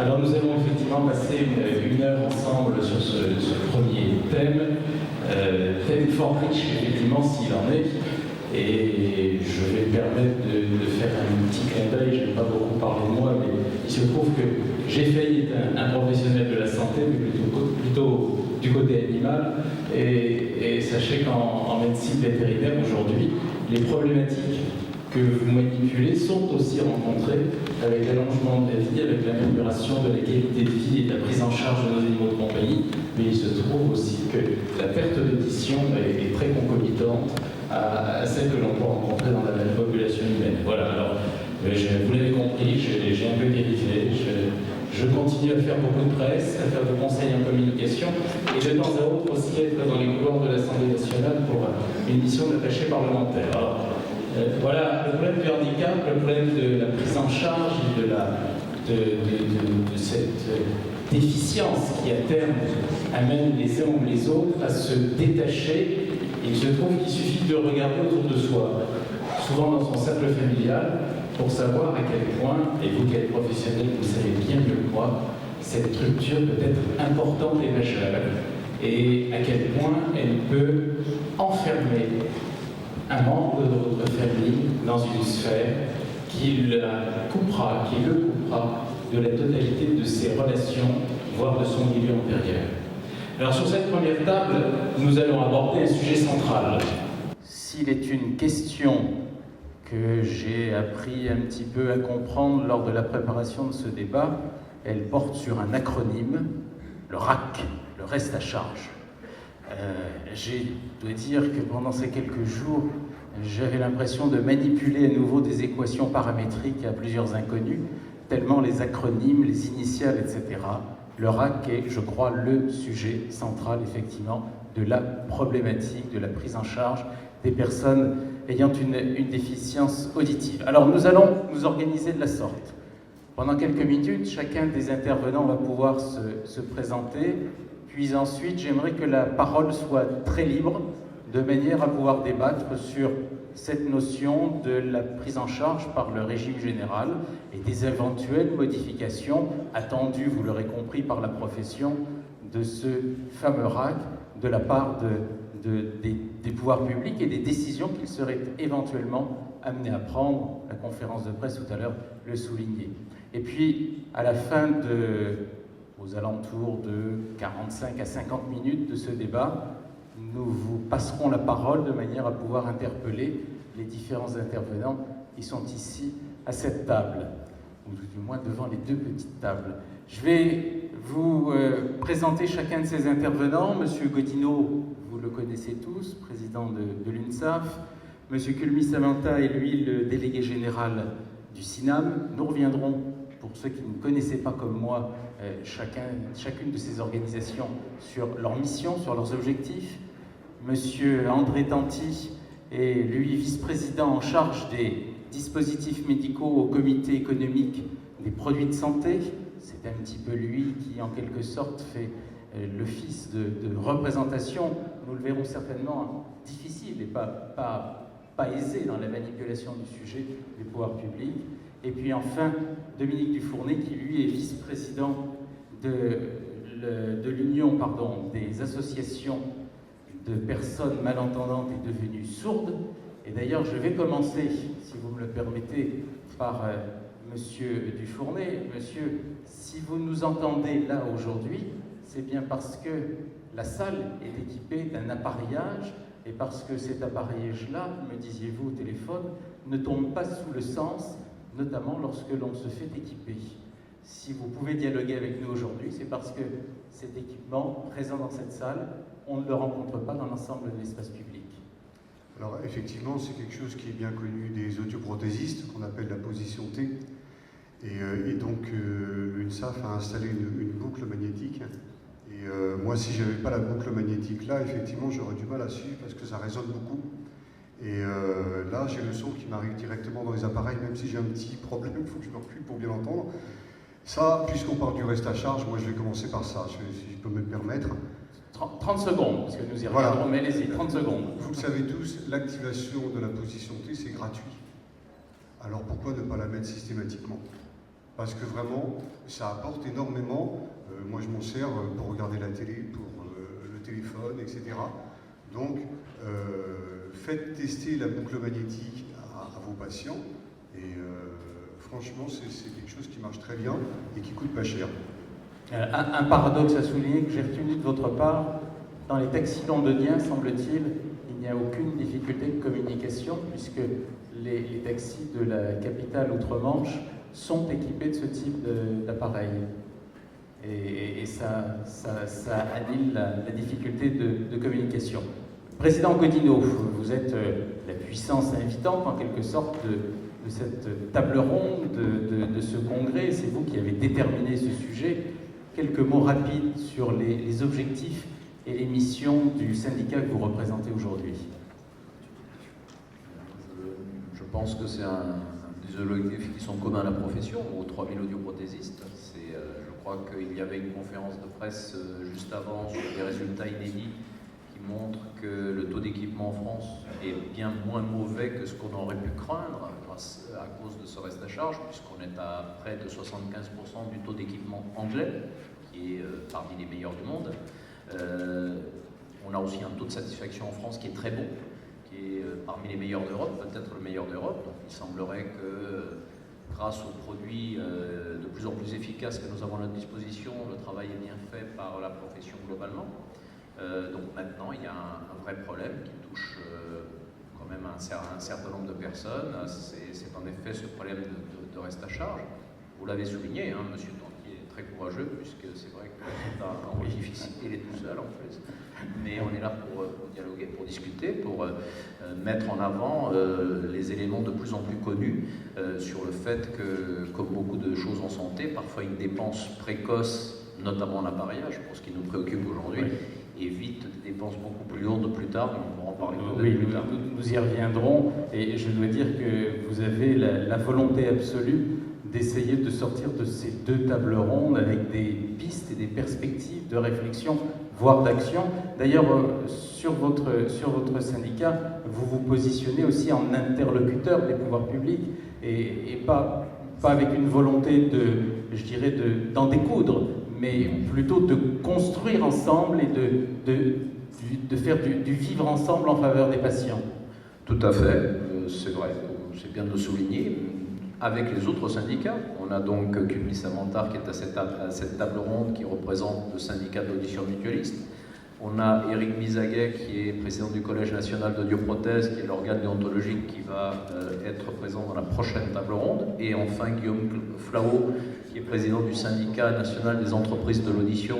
Alors nous allons effectivement passer une heure ensemble sur ce premier thème, thème fort riche effectivement s'il en est, et je vais me permettre de faire un petit clin d'œil. Je n'ai pas beaucoup parlé de moi, mais il se trouve que j'ai failli être un professionnel de la santé, mais plutôt du côté animal, et sachez qu'en médecine vétérinaire aujourd'hui, les problématiques que vous manipulez sont aussi rencontrées avec l'allongement de la vie, avec l'amélioration de la qualité de vie et de la prise en charge de nos animaux de compagnie, mais il se trouve aussi que la perte d'audition est très concomitante à celle que l'on peut rencontrer dans la population humaine. Voilà, alors vous l'avez compris, j'ai un peu dérivé, je continue à faire beaucoup de presse, à faire des conseils en communication, et de temps à autre aussi être dans les couloirs de l'Assemblée nationale pour une mission d'attaché parlementaire. Alors, voilà, le problème du handicap, le problème de la prise en charge et de cette déficience qui, à terme, amène les uns ou les autres à se détacher. Il se trouve qu'il suffit de regarder autour de soi, souvent dans son cercle familial, pour savoir à quel point, et vous qui êtes professionnel, vous savez bien mieux que moi, cette rupture peut être importante et majeure, et à quel point elle peut enfermer un membre de votre famille dans une sphère qui le coupera de la totalité de ses relations, voire de son milieu antérieur. Alors sur cette première table, nous allons aborder un sujet central. S'il est une question que j'ai appris un petit peu à comprendre lors de la préparation de ce débat, elle porte sur un acronyme, le RAC, le reste à charge. Je dois dire que pendant ces quelques jours, j'avais l'impression de manipuler à nouveau des équations paramétriques à plusieurs inconnus, tellement les acronymes, les initiales, etc. Le RAC est, je crois, le sujet central, effectivement, de la problématique de la prise en charge des personnes ayant une déficience auditive. Alors, nous allons nous organiser de la sorte. Pendant quelques minutes, chacun des intervenants va pouvoir se présenter. Puis ensuite, j'aimerais que la parole soit très libre, de manière à pouvoir débattre sur cette notion de la prise en charge par le régime général et des éventuelles modifications attendues, vous l'aurez compris, par la profession de ce fameux RAC de la part des pouvoirs publics et des décisions qu'ils seraient éventuellement amenés à prendre. La conférence de presse tout à l'heure le soulignait. Et puis, à la fin aux alentours de 45 à 50 minutes de ce débat, nous vous passerons la parole de manière à pouvoir interpeller les différents intervenants qui sont ici à cette table, ou du moins devant les deux petites tables. Je vais vous présenter chacun de ces intervenants. Monsieur Godino, vous le connaissez tous, président de l'UNSAF. Monsieur Kulmi-Samantha est lui le délégué général du CINAM. Nous reviendrons, pour ceux qui ne connaissaient pas comme moi, chacune de ces organisations sur leur mission, sur leurs objectifs. Monsieur André Tanti est lui vice-président en charge des dispositifs médicaux au comité économique des produits de santé. C'est un petit peu lui qui, en quelque sorte, fait l'office de représentation, nous le verrons certainement, difficile et pas aisé dans la manipulation du sujet des pouvoirs publics. Et puis enfin, Dominique Dufournet, qui lui est vice-président de l'Union des associations de personnes malentendantes et devenues sourdes. Et d'ailleurs, je vais commencer, si vous me le permettez, par Monsieur Dufournet. Monsieur, si vous nous entendez là aujourd'hui, c'est bien parce que la salle est équipée d'un appareillage et parce que cet appareillage-là, me disiez-vous au téléphone, ne tombe pas sous le sens, notamment lorsque l'on se fait équiper. Si vous pouvez dialoguer avec nous aujourd'hui, c'est parce que cet équipement présent dans cette salle, on ne le rencontre pas dans l'ensemble de l'espace public. Alors effectivement, c'est quelque chose qui est bien connu des audioprothésistes, qu'on appelle la position T. Et donc l'UNSAF a installé une boucle magnétique. Et moi, si je n'avais pas la boucle magnétique là, effectivement, j'aurais du mal à suivre parce que ça résonne beaucoup. Et là, j'ai le son qui m'arrive directement dans les appareils, même si j'ai un petit problème, il faut que je me recule pour bien l'entendre. Ça, puisqu'on parle du reste à charge, moi je vais commencer par ça, si je peux me le permettre. 30 secondes, parce que nous y reviendrons, voilà. Mais allez-y, 30 secondes. Vous le savez tous, l'activation de la position T, c'est gratuit. Alors pourquoi ne pas la mettre systématiquement? parce que vraiment, ça apporte énormément. Moi, je m'en sers pour regarder la télé, pour le téléphone, etc. Donc, faites tester la boucle magnétique à vos patients, et franchement, c'est quelque chose qui marche très bien et qui coûte pas cher. Un paradoxe à souligner que j'ai retenu de votre part, dans les taxis londoniens, semble-t-il, il n'y a aucune difficulté de communication, puisque les taxis de la capitale outre-Manche sont équipés de ce type d'appareil. Et ça annule la difficulté de communication. Président Godinot, vous êtes la puissance invitante, en quelque sorte, de cette table ronde, de ce congrès. C'est vous qui avez déterminé ce sujet. Quelques mots rapides sur les objectifs et les missions du syndicat que vous représentez aujourd'hui. Je pense que c'est un des objectifs qui sont communs à la profession, aux 3000 audioprothésistes. Je crois qu'il y avait une conférence de presse juste avant sur des résultats inédits qui montrent que le taux d'équipement en France est bien moins mauvais que ce qu'on aurait pu craindre à cause de ce reste à charge, puisqu'on est à près de 75% du taux d'équipement anglais, qui est parmi les meilleurs du monde. On a aussi un taux de satisfaction en France qui est très bon, qui est parmi les meilleurs d'Europe, peut-être le meilleur d'Europe. Donc il semblerait que grâce aux produits de plus en plus efficaces que nous avons à notre disposition, le travail est bien fait par la profession globalement. Donc maintenant, il y a un vrai problème qui touche quand même un certain nombre de personnes. C'est en effet ce problème de reste à charge. Vous l'avez souligné, hein, Monsieur Tantier est très courageux, puisque c'est vrai que c'est un rôle difficile, il est tout seul en plus. Mais on est là pour dialoguer, pour discuter, pour mettre en avant les éléments de plus en plus connus sur le fait que, comme beaucoup de choses en santé, parfois une dépense précoce, notamment en appareillage, pour ce qui nous préoccupe aujourd'hui, évite des dépenses beaucoup plus lourdes plus tard, on pourra en parler plus tard. Nous y reviendrons, et je dois dire que vous avez la volonté absolue d'essayer de sortir de ces deux tables rondes avec des pistes et des perspectives de réflexion, voire d'action. D'ailleurs, sur votre syndicat, vous vous positionnez aussi en interlocuteur des pouvoirs publics, et pas avec une volonté d'en découdre, mais plutôt de construire ensemble et de faire du vivre ensemble en faveur des patients. Tout à fait, c'est vrai, c'est bien de le souligner. Avec les autres syndicats, on a donc Culmi Samantar qui est à cette table ronde qui représente le syndicat d'audition mutualiste. On a Éric Misaguet qui est président du Collège national d'audioprothèse, qui est l'organe déontologique qui va être présent dans la prochaine table ronde. Et enfin Guillaume Flao qui est président du syndicat national des entreprises de l'audition,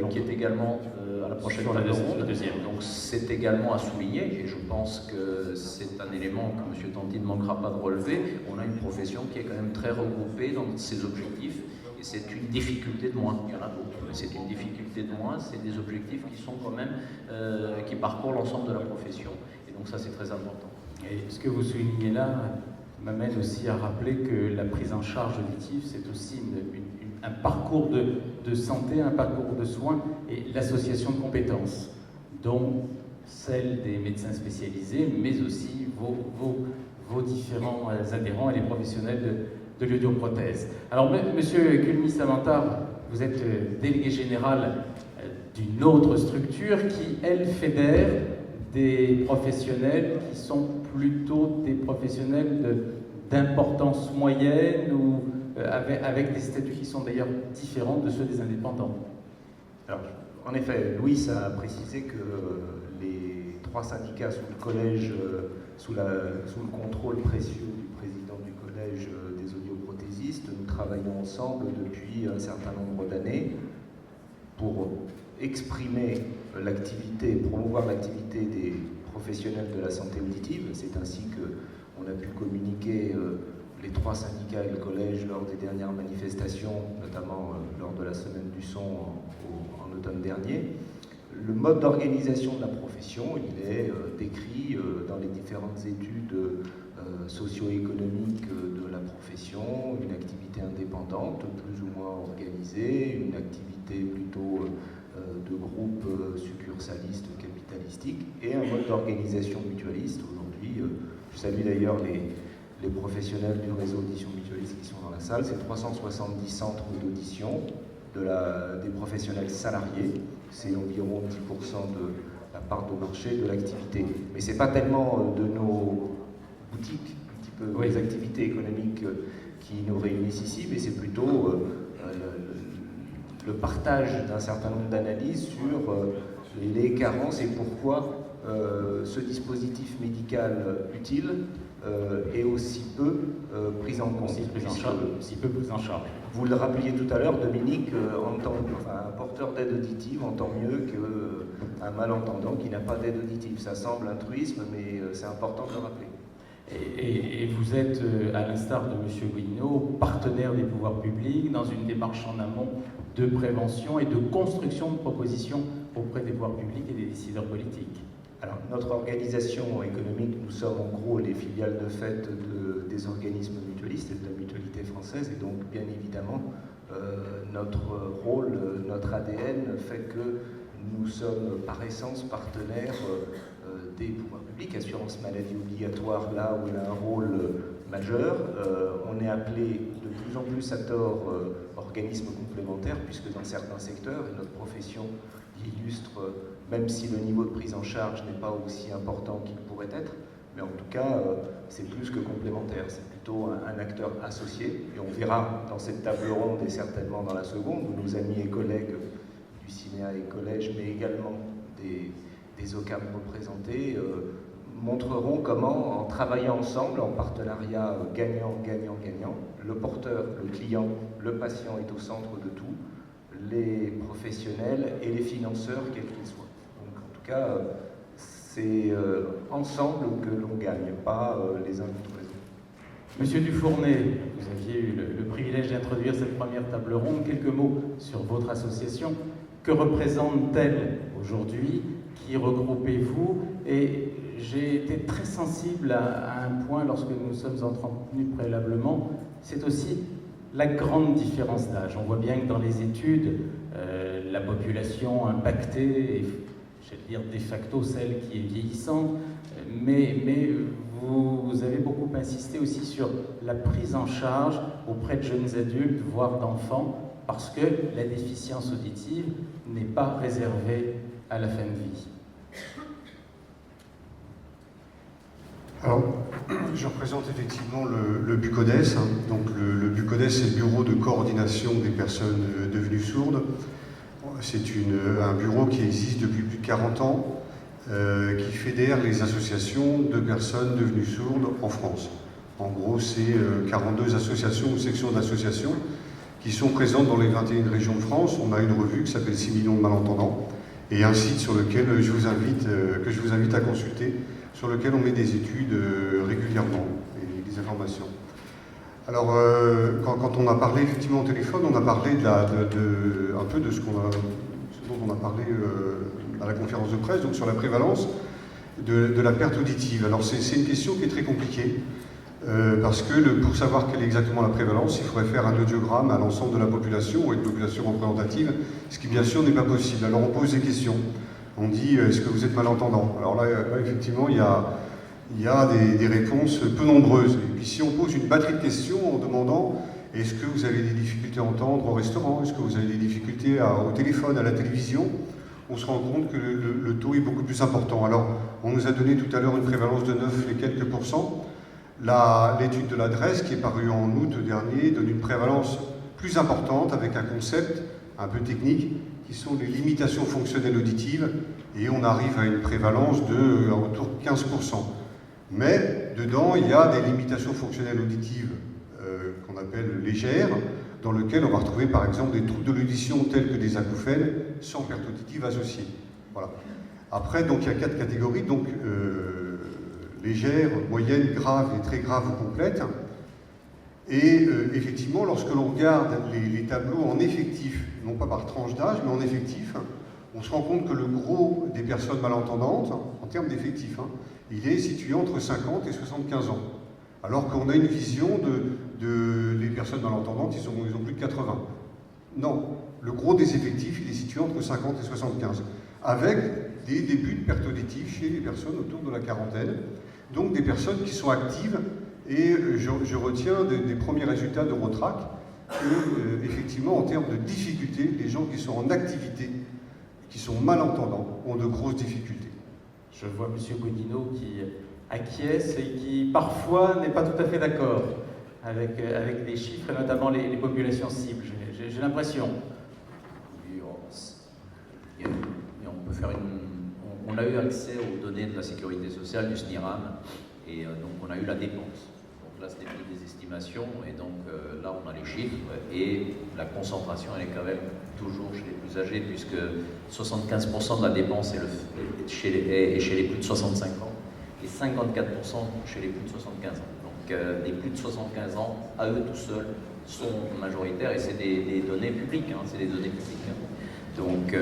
qui est également à la prochaine table ronde. Donc c'est également à souligner, et je pense que c'est un élément que M. Tanti ne manquera pas de relever. On a une profession qui est quand même très regroupée dans ses objectifs, et c'est une difficulté de moins. Il y en a d'autres, mais c'est une difficulté de moins. C'est des objectifs qui sont quand même qui parcourent l'ensemble de la profession, et donc ça c'est très important. Et ce que vous soulignez là m'amène aussi à rappeler que la prise en charge auditive, c'est aussi un parcours de santé, un parcours de soins, et l'association de compétences, dont celle des médecins spécialisés, mais aussi vos différents adhérents et les professionnels de l'audioprothèse. Alors, Monsieur Culmi Samantar, vous êtes délégué général d'une autre structure qui, elle, fédère des professionnels qui sont plutôt des professionnels d'importance moyenne ou avec des statuts qui sont d'ailleurs différents de ceux des indépendants. Alors, en effet, Louis a précisé que les trois syndicats sous le collège, sous le contrôle précieux du président du collège des audioprothésistes, nous travaillons ensemble depuis un certain nombre d'années pour exprimer l'activité, promouvoir l'activité des professionnels de la santé auditive. C'est ainsi qu'on a pu communiquer les trois syndicats et le collège lors des dernières manifestations, notamment lors de la semaine du son en automne dernier. Le mode d'organisation de la profession, il est décrit dans les différentes études socio-économiques de la profession, une activité indépendante, plus ou moins organisée, une activité plutôt de groupe succursaliste, capitalistique, et un mode d'organisation mutualiste. Aujourd'hui, je salue d'ailleurs les les professionnels du réseau audition mutualiste qui sont dans la salle. C'est 370 centres d'audition des professionnels salariés. C'est environ 10% de la part de marché de l'activité. Mais ce n'est pas tellement de nos boutiques, un petit peu les activités économiques qui nous réunissent ici, mais c'est plutôt le partage d'un certain nombre d'analyses sur les carences et pourquoi ce dispositif médical utile est aussi peu pris en compte. Si peu pris en charge. Vous le rappeliez tout à l'heure, Dominique, un porteur d'aide auditive entend mieux qu'un malentendant qui n'a pas d'aide auditive. Ça semble un truisme, mais c'est important de le rappeler. Et vous êtes, à l'instar de M. Guillenot, partenaire des pouvoirs publics dans une démarche en amont de prévention et de construction de propositions auprès des pouvoirs publics et des décideurs politiques. Alors, notre organisation économique, nous sommes en gros les filiales de fait des organismes mutualistes et de la mutualité française, et donc bien évidemment notre rôle, notre ADN fait que nous sommes par essence partenaires des pouvoirs publics. Assurance maladie obligatoire, là où elle a un rôle majeur. On est appelé de plus en plus à tort organismes complémentaires, puisque dans certains secteurs, et notre profession l'illustre, même si le niveau de prise en charge n'est pas aussi important qu'il pourrait être, mais en tout cas, c'est plus que complémentaire, c'est plutôt un acteur associé, et on verra dans cette table ronde, et certainement dans la seconde, où nos amis et collègues du Cinéa et Collège, mais également des OCAM représentés, montreront comment, en travaillant ensemble, en partenariat gagnant, le porteur, le client, le patient est au centre de tout, les professionnels et les financeurs, quels qu'ils soient. Donc en tout cas, c'est ensemble que l'on gagne, pas les uns contre les autres. Monsieur Dufournet, vous aviez eu le privilège d'introduire cette première table ronde. Quelques mots sur votre association. Que représente-t-elle aujourd'hui? Qui regroupez-vous? Et j'ai été très sensible à un point lorsque nous nous sommes entretenus préalablement, c'est aussi la grande différence d'âge. On voit bien que dans les études, la population impactée est, j'allais dire, de facto celle qui est vieillissante, mais vous avez beaucoup insisté aussi sur la prise en charge auprès de jeunes adultes, voire d'enfants, parce que la déficience auditive n'est pas réservée à la fin de vie. Alors, je représente effectivement le BUCODES. Donc le BUCODES, c'est le Bureau de coordination des personnes devenues sourdes. C'est un bureau qui existe depuis plus de 40 ans, qui fédère les associations de personnes devenues sourdes en France. En gros, c'est 42 associations ou sections d'associations qui sont présentes dans les 21 régions de France. On a une revue qui s'appelle 6 millions de malentendants et un site sur lequel que je vous invite à consulter, sur lequel on met des études régulièrement et des informations. Alors, quand on a parlé effectivement au téléphone, on a parlé un peu de ce dont on a parlé à la conférence de presse, donc sur la prévalence de la perte auditive. Alors, c'est une question qui est très compliquée, parce que pour savoir quelle est exactement la prévalence, il faudrait faire un audiogramme à l'ensemble de la population, ou une population représentative, ce qui bien sûr n'est pas possible. Alors, on pose des questions. On dit, est-ce que vous êtes malentendant? Alors là, effectivement, il y a des réponses peu nombreuses. Et puis si on pose une batterie de questions en demandant, est-ce que vous avez des difficultés à entendre au restaurant? Est-ce que vous avez des difficultés au téléphone, à la télévision? On se rend compte que le taux est beaucoup plus important. Alors, on nous a donné tout à l'heure une prévalence de 9 et quelques pourcents. L'étude de l'adresse, qui est parue en août dernier, donne une prévalence plus importante avec un concept un peu technique, qui sont les limitations fonctionnelles auditives, et on arrive à une prévalence autour de 15%. Mais dedans, il y a des limitations fonctionnelles auditives qu'on appelle légères, dans lesquelles on va retrouver par exemple des troubles de l'audition tels que des acouphènes sans perte auditive associée. Voilà. Après, donc, il y a 4 catégories, donc légères, moyennes, graves et très graves ou complètes. Et effectivement, lorsque l'on regarde les tableaux en effectif, non pas par tranche d'âge, mais en effectif, on se rend compte que le gros des personnes malentendantes, en termes d'effectifs, il est situé entre 50 et 75 ans. Alors qu'on a une vision des personnes malentendantes, ils ont plus de 80. Non, le gros des effectifs, il est situé entre 50 et 75, avec des débuts de perte auditive chez les personnes autour de la quarantaine, donc des personnes qui sont actives Et je retiens des premiers résultats de Rotrac que, effectivement, en termes de difficultés, les gens qui sont en activité, qui sont malentendants, ont de grosses difficultés. Je vois M. Godino qui acquiesce et qui parfois n'est pas tout à fait d'accord avec les chiffres, et notamment les populations cibles. J'ai l'impression. Oui, on peut faire on a eu accès aux données de la sécurité sociale, du SNIRAM, et donc on a eu la dépense. Donc là, c'était plus des estimations, et donc là, on a les chiffres, et la concentration, elle est quand même toujours chez les plus âgés, puisque 75% de la dépense est chez les plus de 65 ans, et 54% chez les plus de 75 ans. Donc les plus de 75 ans, à eux tout seuls, sont majoritaires, et c'est des données publiques, hein, c'est des données publiques. Hein. Donc,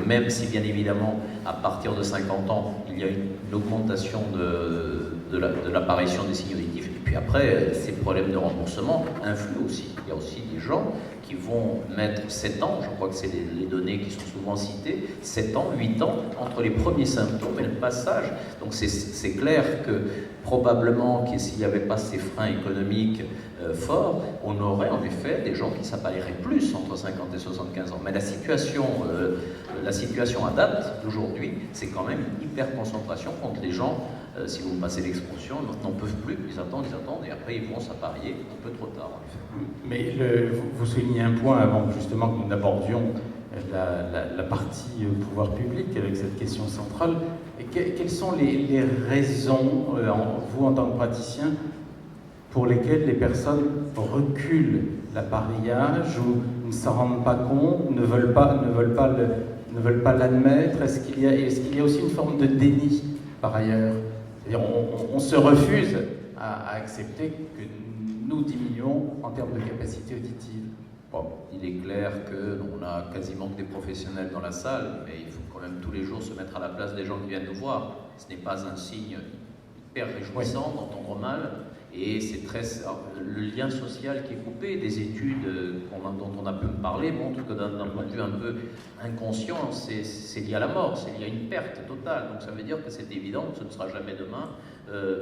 même si bien évidemment, à partir de 50 ans, il y a une augmentation de l'apparition des signes auditifs, et puis après, ces problèmes de remboursement influent aussi. Il y a aussi des gens qui vont mettre 7 ans, je crois que c'est les données qui sont souvent citées, 7 ans, 8 ans, entre les premiers symptômes et le passage. Donc c'est clair que probablement que s'il n'y avait pas ces freins économiques forts, on aurait en effet des gens qui s'appelleraient plus entre 50 et 75 ans. Mais la situation à date d'aujourd'hui, c'est quand même une hyper concentration contre les gens, si vous me passez l'expression, n'en peuvent plus, ils attendent, et après ils vont s'apparier un peu trop tard en effet. Mais vous soulignez un point avant justement que nous n'abordions la partie pouvoir public avec cette question centrale. Et quelles sont les raisons, vous en tant que praticien, pour lesquelles les personnes reculent l'appareillage ou ne s'en rendent pas compte, ne veulent pas l'admettre? Est-ce qu'il y a aussi une forme de déni par ailleurs? C'est-à-dire on se refuse à accepter que nous diminuons en termes de capacité auditive. Bon, il est clair qu'on a quasiment que des professionnels dans la salle, mais il faut quand même tous les jours se mettre à la place des gens qui viennent nous voir. Ce n'est pas un signe hyper réjouissant d'entendre mal, et c'est le lien social qui est coupé. Des études dont on a pu me parler montrent que d'un point de vue un peu inconscient, c'est lié à la mort, c'est lié à une perte totale. Donc ça veut dire que c'est évident que ce ne sera jamais demain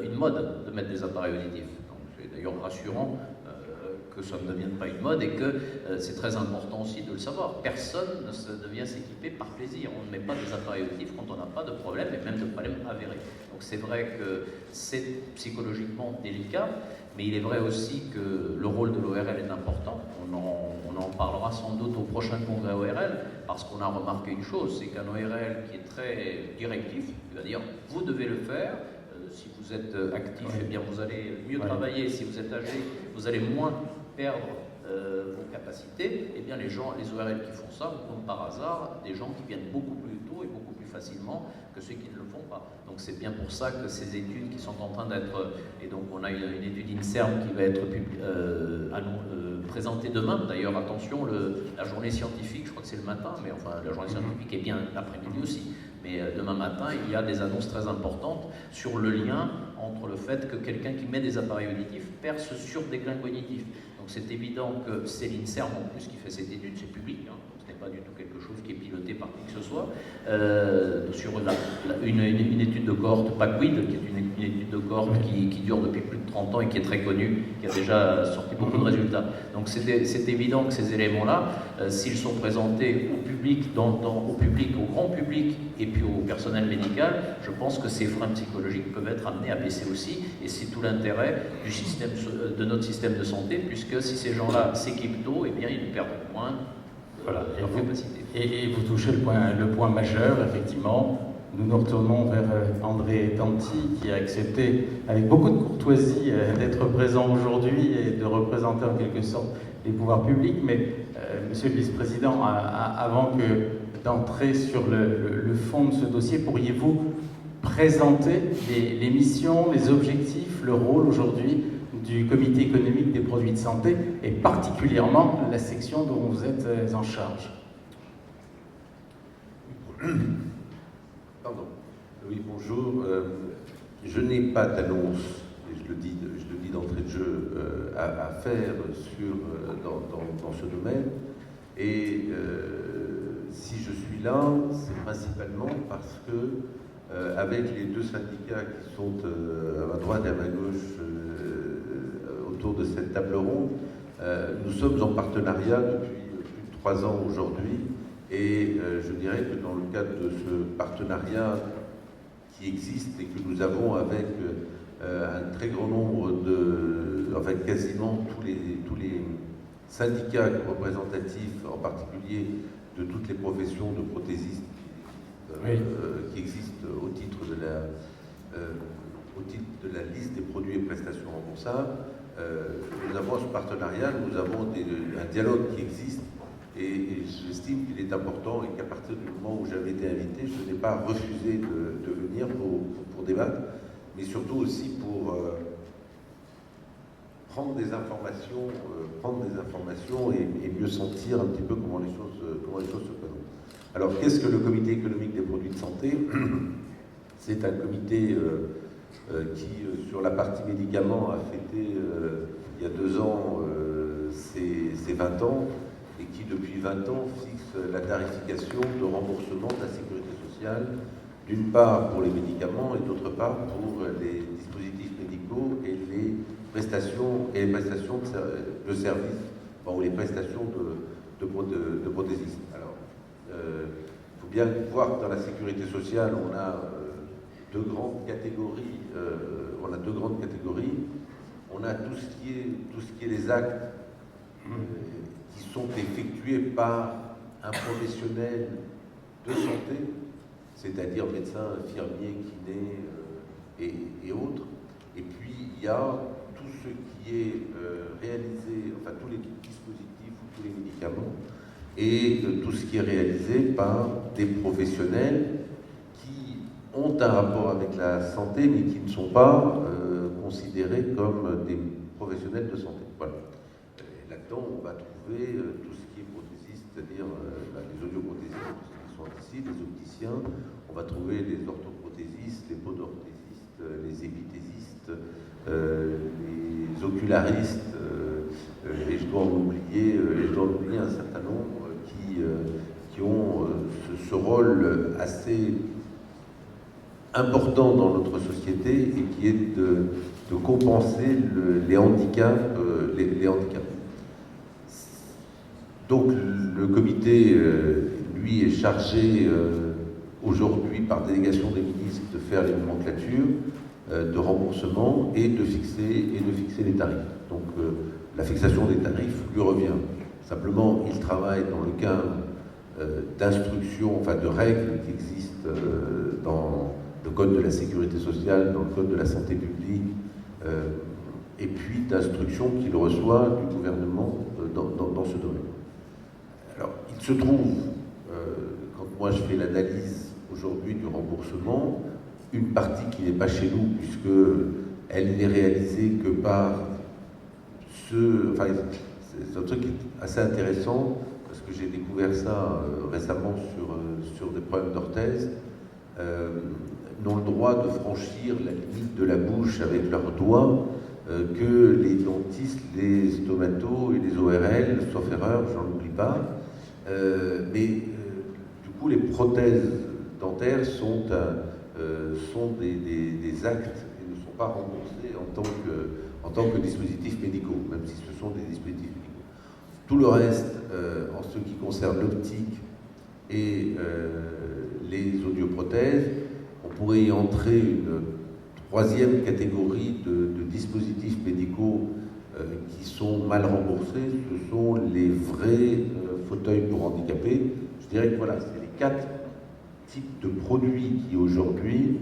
une mode de mettre des appareils auditifs. Donc c'est d'ailleurs rassurant que ça ne devienne pas une mode, et que c'est très important aussi de le savoir. Personne ne vient s'équiper par plaisir. On ne met pas des appareils auditifs quand on n'a pas de problème, et même de problème avéré. Donc c'est vrai que c'est psychologiquement délicat, mais il est vrai aussi que le rôle de l'ORL est important. On en parlera sans doute au prochain congrès ORL, parce qu'on a remarqué une chose, c'est qu'un ORL qui est très directif, il va dire « vous devez le faire », si vous êtes actif, eh bien vous allez mieux travailler. Si vous êtes âgé, vous allez moins perdre vos capacités. Eh bien les ORL qui font ça, comme par hasard, des gens qui viennent beaucoup plus tôt et beaucoup plus facilement que ceux qui ne le font pas. Donc c'est bien pour ça que ces études qui sont en train d'être... Et donc on a une étude INSERM qui va être présentée demain. D'ailleurs, attention, la journée scientifique, je crois que c'est le matin, mais enfin la journée scientifique est bien l'après-midi aussi. Mais demain matin, il y a des annonces très importantes sur le lien entre le fait que quelqu'un qui met des appareils auditifs perd ce surdéclin cognitif. Donc c'est évident que c'est l'INSERM en plus qui fait cette étude, c'est public, hein, donc ce n'est pas du tout quelque chose qui est piloté par qui que ce soit, sur une étude de cohorte PACWID, qui est une étude de cohorte qui dure depuis plus de 30 ans et qui est très connue, qui a déjà sorti beaucoup de résultats. Donc c'est évident que ces éléments-là, s'ils sont présentés au public, au grand public, et puis au personnel médical, je pense que ces freins psychologiques peuvent être amenés à baisser aussi, et c'est tout l'intérêt de notre système de santé, puisque si ces gens-là s'équipent tôt, eh bien ils perdent moins de leur capacité. Et vous touchez le point majeur, effectivement. Nous nous retournons vers André Tanti, qui a accepté avec beaucoup de courtoisie d'être présent aujourd'hui et de représenter en quelque sorte les pouvoirs publics. Mais Monsieur le Vice-président, avant d'entrer sur le fond de ce dossier, pourriez-vous présenter les missions, les objectifs, le rôle aujourd'hui du Comité économique des produits de santé, et particulièrement la section dont vous êtes en charge? Pardon. Oui, bonjour. Je n'ai pas d'annonce, et je le dis d'entrée de jeu, à faire dans ce domaine. Et si je suis là, c'est principalement parce que avec les deux syndicats qui sont à ma droite et à ma gauche autour de cette table ronde. Nous sommes en partenariat depuis plus de 3 ans aujourd'hui, et je dirais que dans le cadre de ce partenariat qui existe et que nous avons avec un très grand nombre enfin quasiment tous les syndicats représentatifs, en particulier de toutes les professions de prothésistes qui existent au titre de la liste des produits et prestations remboursables. Nous avons ce partenariat, nous avons un dialogue qui existe, et j'estime qu'il est important et qu'à partir du moment où j'avais été invité, je n'ai pas refusé de venir pour débattre, mais surtout aussi pour prendre des informations et mieux sentir un petit peu comment les choses se présentent. Alors, qu'est-ce que le Comité économique des produits de santé? C'est un comité qui, sur la partie médicaments, a fêté il y a 2 ans ses 20 ans, et qui, depuis 20 ans, fixe la tarification de remboursement de la sécurité sociale, d'une part pour les médicaments et d'autre part pour les dispositifs médicaux et les prestations de services, ou les prestations de prothésistes. Alors, il faut bien voir que dans la sécurité sociale, on a deux grandes catégories. On a tout ce qui est les actes qui sont effectués par un professionnel de santé, c'est-à-dire médecin, infirmier, kiné et autres. Et puis il y a tout ce qui est réalisé, enfin tous les dispositifs ou tous les médicaments, et tout ce qui est réalisé par des professionnels qui ont un rapport avec la santé, mais qui ne sont pas considérés comme des professionnels de santé. Voilà. Là-dedans, on va trouver tout ce qui est prothésiste, c'est-à-dire les audioprothésistes qui sont ici, les opticiens, on va trouver les orthoprothésistes, les podorthésistes, les épithésistes, les ocularistes, et je dois en oublier un certain nombre qui ont ce rôle assez important dans notre société, et qui est de compenser les handicaps. Donc le comité, lui, est chargé aujourd'hui par délégation des ministres de faire les nomenclatures de remboursement et de fixer les tarifs. Donc la fixation des tarifs lui revient. Simplement, il travaille dans le cadre d'instructions, enfin de règles qui existent dans le Code de la sécurité sociale, dans le Code de la santé publique, et puis d'instructions qu'il reçoit du gouvernement dans ce domaine. Alors, il se trouve, quand moi je fais l'analyse aujourd'hui du remboursement, une partie qui n'est pas chez nous, puisqu'elle n'est réalisée que par enfin, c'est un truc qui est assez intéressant, parce que j'ai découvert ça récemment sur des problèmes d'orthèse, n'ont le droit de franchir la limite de la bouche avec leurs doigts que les dentistes, les stomatos et les ORL, sauf erreur, j'en oublie pas. Mais du coup, les prothèses dentaires sont des actes et ne sont pas remboursés en tant que dispositifs médicaux, même si ce sont des dispositifs médicaux. Tout le reste, en ce qui concerne l'optique et les audioprothèses, on pourrait y entrer une troisième catégorie de dispositifs médicaux qui sont mal remboursés. Ce sont les vrais fauteuils pour handicapés. Je dirais que voilà, c'est les 4 types de produits qui aujourd'hui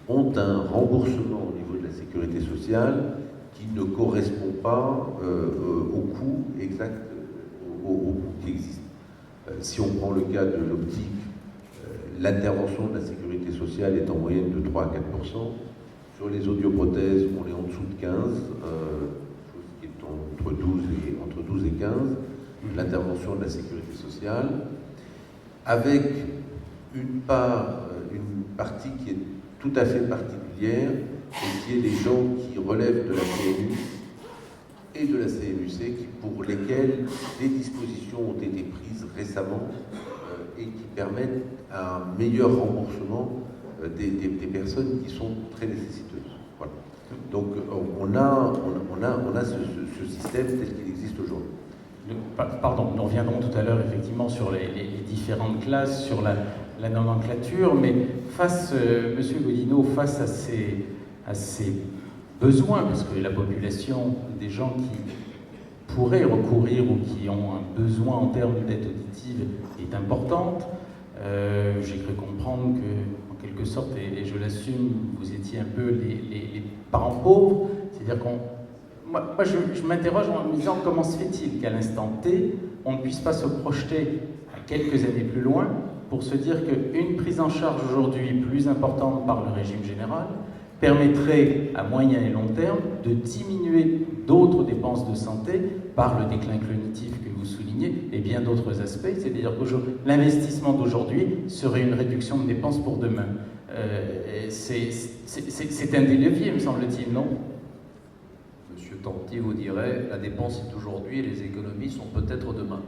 ont un remboursement au niveau de la sécurité sociale qui ne correspond pas au coût exact, au coût qui existe. Si on prend le cas de l'optique, l'intervention de la sécurité sociale est en moyenne de 3 à 4%. Sur les audioprothèses, on est en dessous de 15%, chose qui est entre 12 et 15%. L'intervention de la sécurité sociale, avec une partie qui est tout à fait particulière, et qui est les gens qui relèvent de la CNU et de la CMUC, pour lesquels des dispositions ont été prises récemment et qui permettent un meilleur remboursement des personnes qui sont très nécessiteuses. Voilà. Donc on a ce système tel qu'il existe aujourd'hui. Pardon, nous reviendrons tout à l'heure effectivement sur les différentes classes, sur la nomenclature, mais Monsieur Godinot, face à ces besoins, parce que la population des gens qui pourraient recourir ou qui ont un besoin en termes d'aide auditive est importante, j'ai cru comprendre que, en quelque sorte, et je l'assume, vous étiez un peu les parents pauvres, c'est-à-dire Moi, je m'interroge en me disant comment se fait-il qu'à l'instant T, on ne puisse pas se projeter à quelques années plus loin pour se dire qu'une prise en charge aujourd'hui plus importante par le régime général permettrait à moyen et long terme de diminuer d'autres dépenses de santé par le déclin cognitif que vous soulignez et bien d'autres aspects. C'est-à-dire que l'investissement d'aujourd'hui serait une réduction de dépenses pour demain. C'est un des leviers, me semble-t-il, non ? Monsieur Tanti vous dirait, la dépense est aujourd'hui et les économies sont peut-être demain.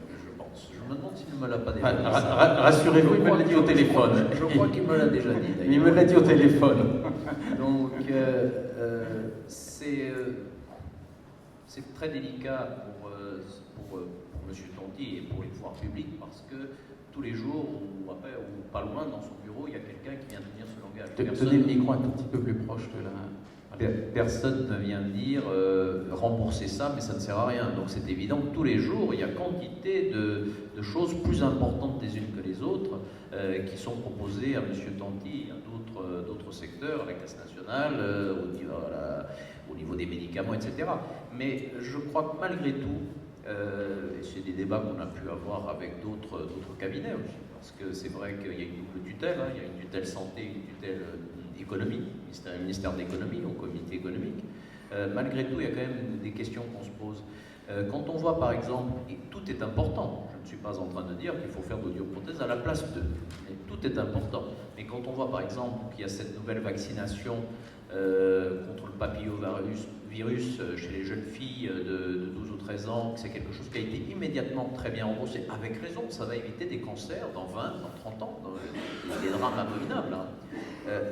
Je pense. Je me demande s'il ne me l'a pas déjà dit. Rassurez-vous, il me l'a dit au téléphone. Je crois qu'il me l'a déjà dit, d'ailleurs. Il me l'a dit au téléphone. Donc, c'est très délicat pour monsieur Tanti et pour les pouvoirs publics parce que tous les jours, ou pas loin, dans son bureau, il y a quelqu'un qui vient de dire ce langage. Tenez le micro un tout petit peu plus proche de la... Personne ne vient dire rembourser ça, mais ça ne sert à rien. Donc c'est évident que tous les jours, il y a quantité de choses plus importantes les unes que les autres qui sont proposées à M. Tanti et à d'autres secteurs, à la Caisse nationale, au niveau des médicaments, etc. Mais je crois que malgré tout, et c'est des débats qu'on a pu avoir avec d'autres cabinets aussi, parce que c'est vrai qu'il y a une double tutelle, hein, il y a une tutelle santé et une tutelle économie, ministère de l'économie, au comité économique. Malgré tout, il y a quand même des questions qu'on se pose. Quand on voit par exemple, et tout est important, je ne suis pas en train de dire qu'il faut faire d'audioprothèse à la place d'eux, mais tout est important. Mais quand on voit par exemple qu'il y a cette nouvelle vaccination contre le papillovirus chez les jeunes filles de 12 ou 13 ans, c'est quelque chose qui a été immédiatement très bien remboursé, avec raison, ça va éviter des cancers dans 20, dans 30 ans, des drames abominables. Hein.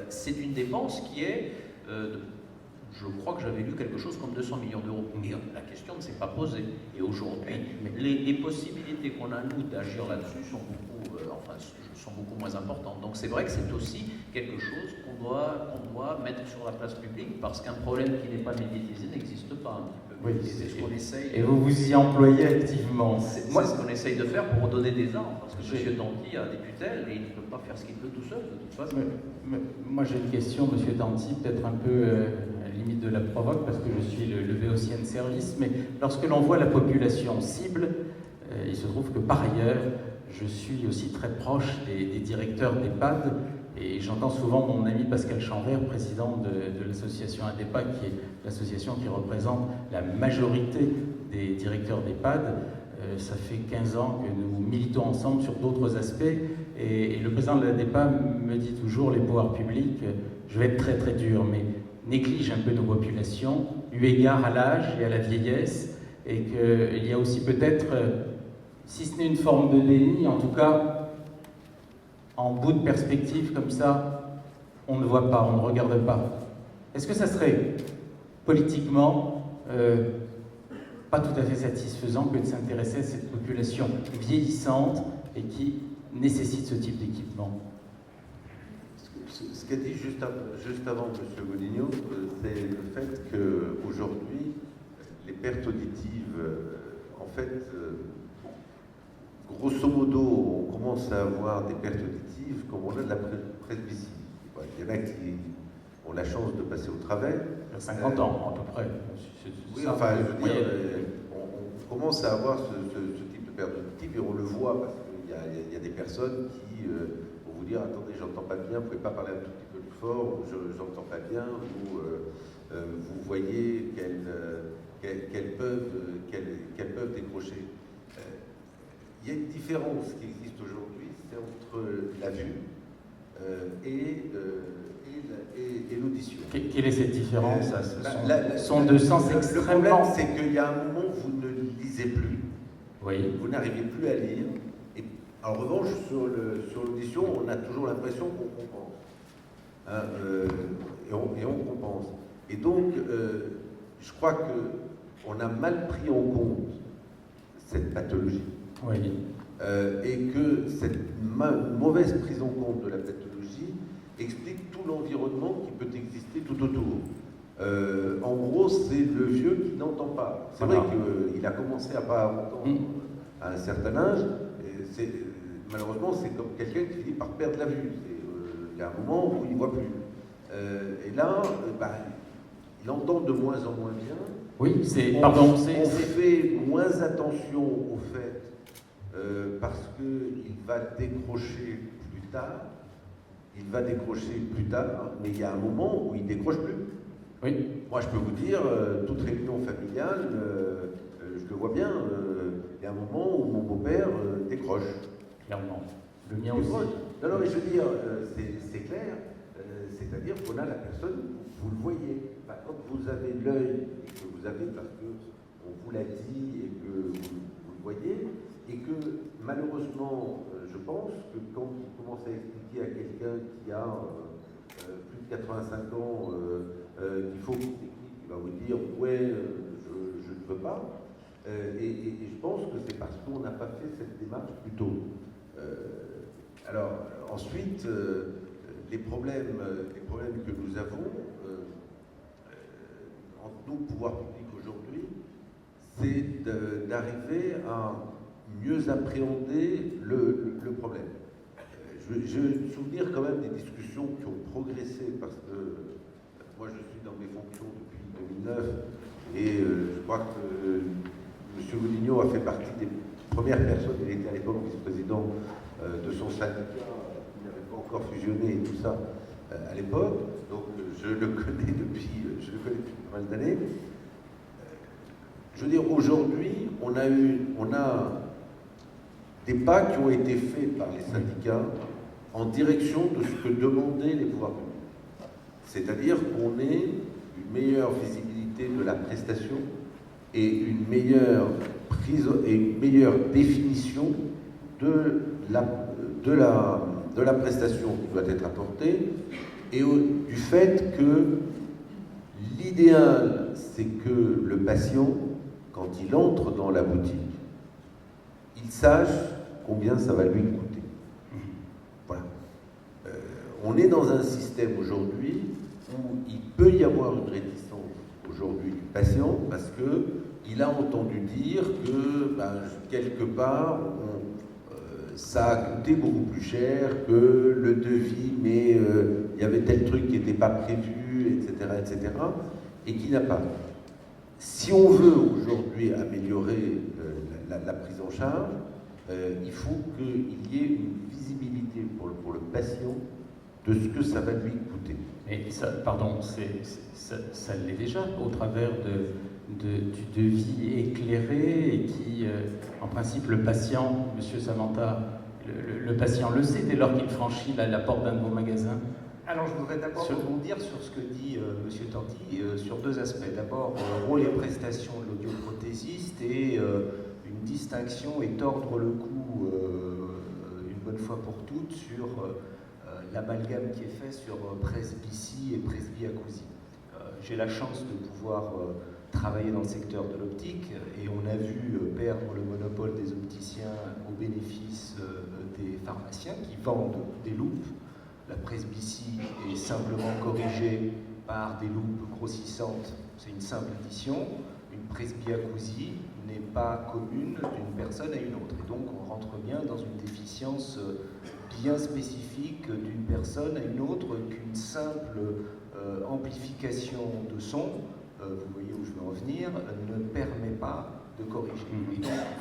C'est une dépense qui est, je crois que j'avais lu quelque chose comme 200 millions d'euros. Mais la question ne s'est pas posée. Et aujourd'hui, les possibilités qu'on a, nous, d'agir là-dessus sont beaucoup moins importantes. Donc c'est vrai que c'est aussi quelque chose qu'on doit mettre sur la place publique, parce qu'un problème qui n'est pas médiatisé n'existe pas. Oui, c'est ce qu'on essaye. Et vous vous y employez activement. C'est ce qu'on essaye de faire pour redonner des armes, parce que M. Tanti a des tutelles et il ne peut pas faire ce qu'il peut tout seul, de toute façon. Moi j'ai une question, M. Tanti, peut-être un peu à la limite de la provoque, parce que je suis le Véotienne service, mais lorsque l'on voit la population cible, il se trouve que par ailleurs, je suis aussi très proche des directeurs d'EHPAD, et j'entends souvent mon ami Pascal Chanvert, président de l'association ADEPA, qui est l'association qui représente la majorité des directeurs d'EHPAD. Ça fait 15 ans que nous militons ensemble sur d'autres aspects, et le président de l'ADEPA me dit toujours, les pouvoirs publics, je vais être très très dur, mais négligent un peu nos populations, eu égard à l'âge et à la vieillesse, et qu'il y a aussi peut-être, si ce n'est une forme de déni, en tout cas, en bout de perspective comme ça, on ne voit pas, on ne regarde pas. Est-ce que ça serait politiquement pas tout à fait satisfaisant que de s'intéresser à cette population vieillissante et qui nécessite ce type d'équipement? Ce qu'a dit juste avant M. Godinot, c'est le fait qu'aujourd'hui, les pertes auditives, en fait, grosso modo, on commence à avoir des pertes auditives comme on a de la presbytie. Il y en a qui ont la chance de passer au travers. 50 ans, à peu près. Oui, enfin, je veux dire, on commence à avoir ce type de perte auditive et on le voit parce qu'il y a des personnes qui vont vous dire « Attendez, j'entends pas bien, vous pouvez pas parler un tout petit peu plus fort, je n'entends pas bien » ou vous voyez qu'elles peuvent décrocher. Il y a une différence qui existe aujourd'hui, c'est entre la vue et l'audition. Quelle est cette différence? Ce sont deux sens extrêmement... Le problème, c'est qu'il y a un moment où vous ne lisez plus, oui. Vous n'arrivez plus à lire. Et en revanche, sur l'audition, on a toujours l'impression qu'on comprend. hein, et on compense. Et donc, je crois qu'on a mal pris en compte cette pathologie. Oui. Et que cette mauvaise prise en compte de la pathologie explique tout l'environnement qui peut exister tout autour. En gros, c'est le vieux qui n'entend pas. C'est vrai qu'il a commencé à pas entendre à un certain âge. Et malheureusement, c'est comme quelqu'un qui finit par perdre la vue. Il y a un moment où il ne voit plus. Et là, il entend de moins en moins bien. Oui, On fait moins attention au fait parce qu'il va décrocher plus tard. Il va décrocher plus tard, mais il y a un moment où il ne décroche plus. Oui. Moi, je peux vous dire, toute réunion familiale, je le vois bien, il y a un moment où mon beau-père décroche. Clairement. Le mien aussi. Non, mais je veux dire, c'est clair, c'est-à-dire qu'on a la personne, vous le voyez. Enfin, quand vous avez l'œil, et que vous avez, parce qu'on vous l'a dit, et que vous le voyez, et que malheureusement, je pense que quand vous commencez à expliquer à quelqu'un qui a plus de 85 ans qu'il faut une technique, il va vous dire ouais, je ne veux pas. Et je pense que c'est parce qu'on n'a pas fait cette démarche plus tôt. Alors ensuite, les problèmes que nous avons entre nous, pouvoir public aujourd'hui, c'est d'arriver à mieux appréhender le problème. Je me souviens quand même des discussions qui ont progressé parce que moi je suis dans mes fonctions depuis 2009 et je crois que M. Godinho a fait partie des premières personnes, il était à l'époque vice-président de son syndicat, il n'avait pas encore fusionné et tout ça à l'époque, donc je le connais depuis pas mal d'années. Je veux dire, aujourd'hui, on a des pas qui ont été faits par les syndicats en direction de ce que demandaient les pouvoirs publics. C'est-à-dire qu'on ait une meilleure visibilité de la prestation et une meilleure prise et une meilleure définition de la prestation qui doit être apportée et du fait que l'idéal, c'est que le patient, quand il entre dans la boutique, il sache combien ça va lui coûter. Voilà. On est dans un système aujourd'hui où il peut y avoir une réticence aujourd'hui du patient parce qu'il a entendu dire que quelque part ça a coûté beaucoup plus cher que le devis, mais il y avait tel truc qui n'était pas prévu, etc., et qui n'a pas. Si on veut aujourd'hui améliorer la prise en charge, il faut qu'il y ait une visibilité pour le patient de ce que ça va lui coûter. Mais ça, pardon, ça l'est déjà au travers du devis éclairé et qui, en principe, le patient, Monsieur Samantha, le patient le sait dès lors qu'il franchit la porte d'un de vos magasins. Alors, je voudrais d'abord rebondir sur ce que dit M. Tanti sur deux aspects. D'abord, rôle et prestations de l'audioprothésiste et une distinction et tordre le cou une bonne fois pour toutes sur l'amalgame qui est fait sur presbytie et presbyacousie. J'ai la chance de pouvoir travailler dans le secteur de l'optique et on a vu perdre le monopole des opticiens au bénéfice des pharmaciens qui vendent des loupes. La presbytie est simplement corrigée par des loupes grossissantes, c'est une simple addition. Une presbyacousie n'est pas commune d'une personne à une autre. Et donc on rentre bien dans une déficience bien spécifique d'une personne à une autre qu'une simple amplification de son, vous voyez où je veux revenir, ne permet pas de corriger.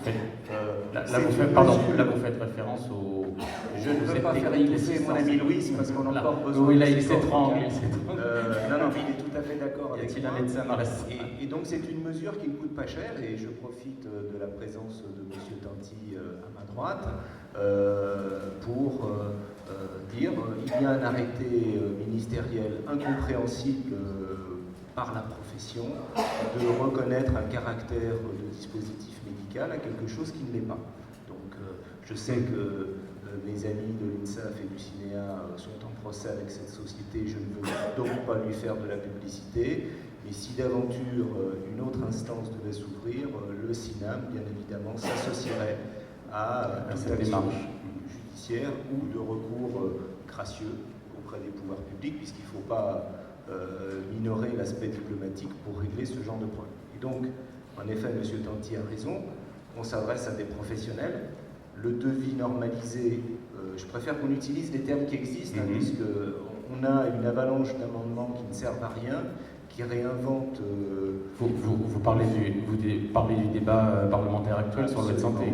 Et donc, là vous faites référence au... Je ne veux pas faire étouffer mon ami Louis parce qu'on a encore besoin de... Oui, là il s'étrangle. Non, mais il est tout à fait d'accord avec moi. Un médecin et donc c'est une mesure qui ne coûte pas cher et je profite de la présence de M. Tanti à ma droite pour dire il y a un arrêté ministériel incompréhensible par la profession de reconnaître un caractère de dispositif médical à quelque chose qui ne l'est pas. Donc je sais que mes amis de l'UNSAF et du CINEA sont en procès avec cette société, je ne veux donc pas lui faire de la publicité. Et si d'aventure une autre instance devait s'ouvrir, le CINAM, bien évidemment, s'associerait à cette démarche judiciaire ou de recours gracieux auprès des pouvoirs publics, puisqu'il ne faut pas minorer l'aspect diplomatique pour régler ce genre de problème. Et donc, en effet, M. Tanti a raison, on s'adresse à des professionnels. Le devis normalisé, je préfère qu'on utilise les termes qui existent, puisqu'on a une avalanche d'amendements qui ne servent à rien, qui réinventent... Vous parlez du débat parlementaire actuel sur la loi de santé.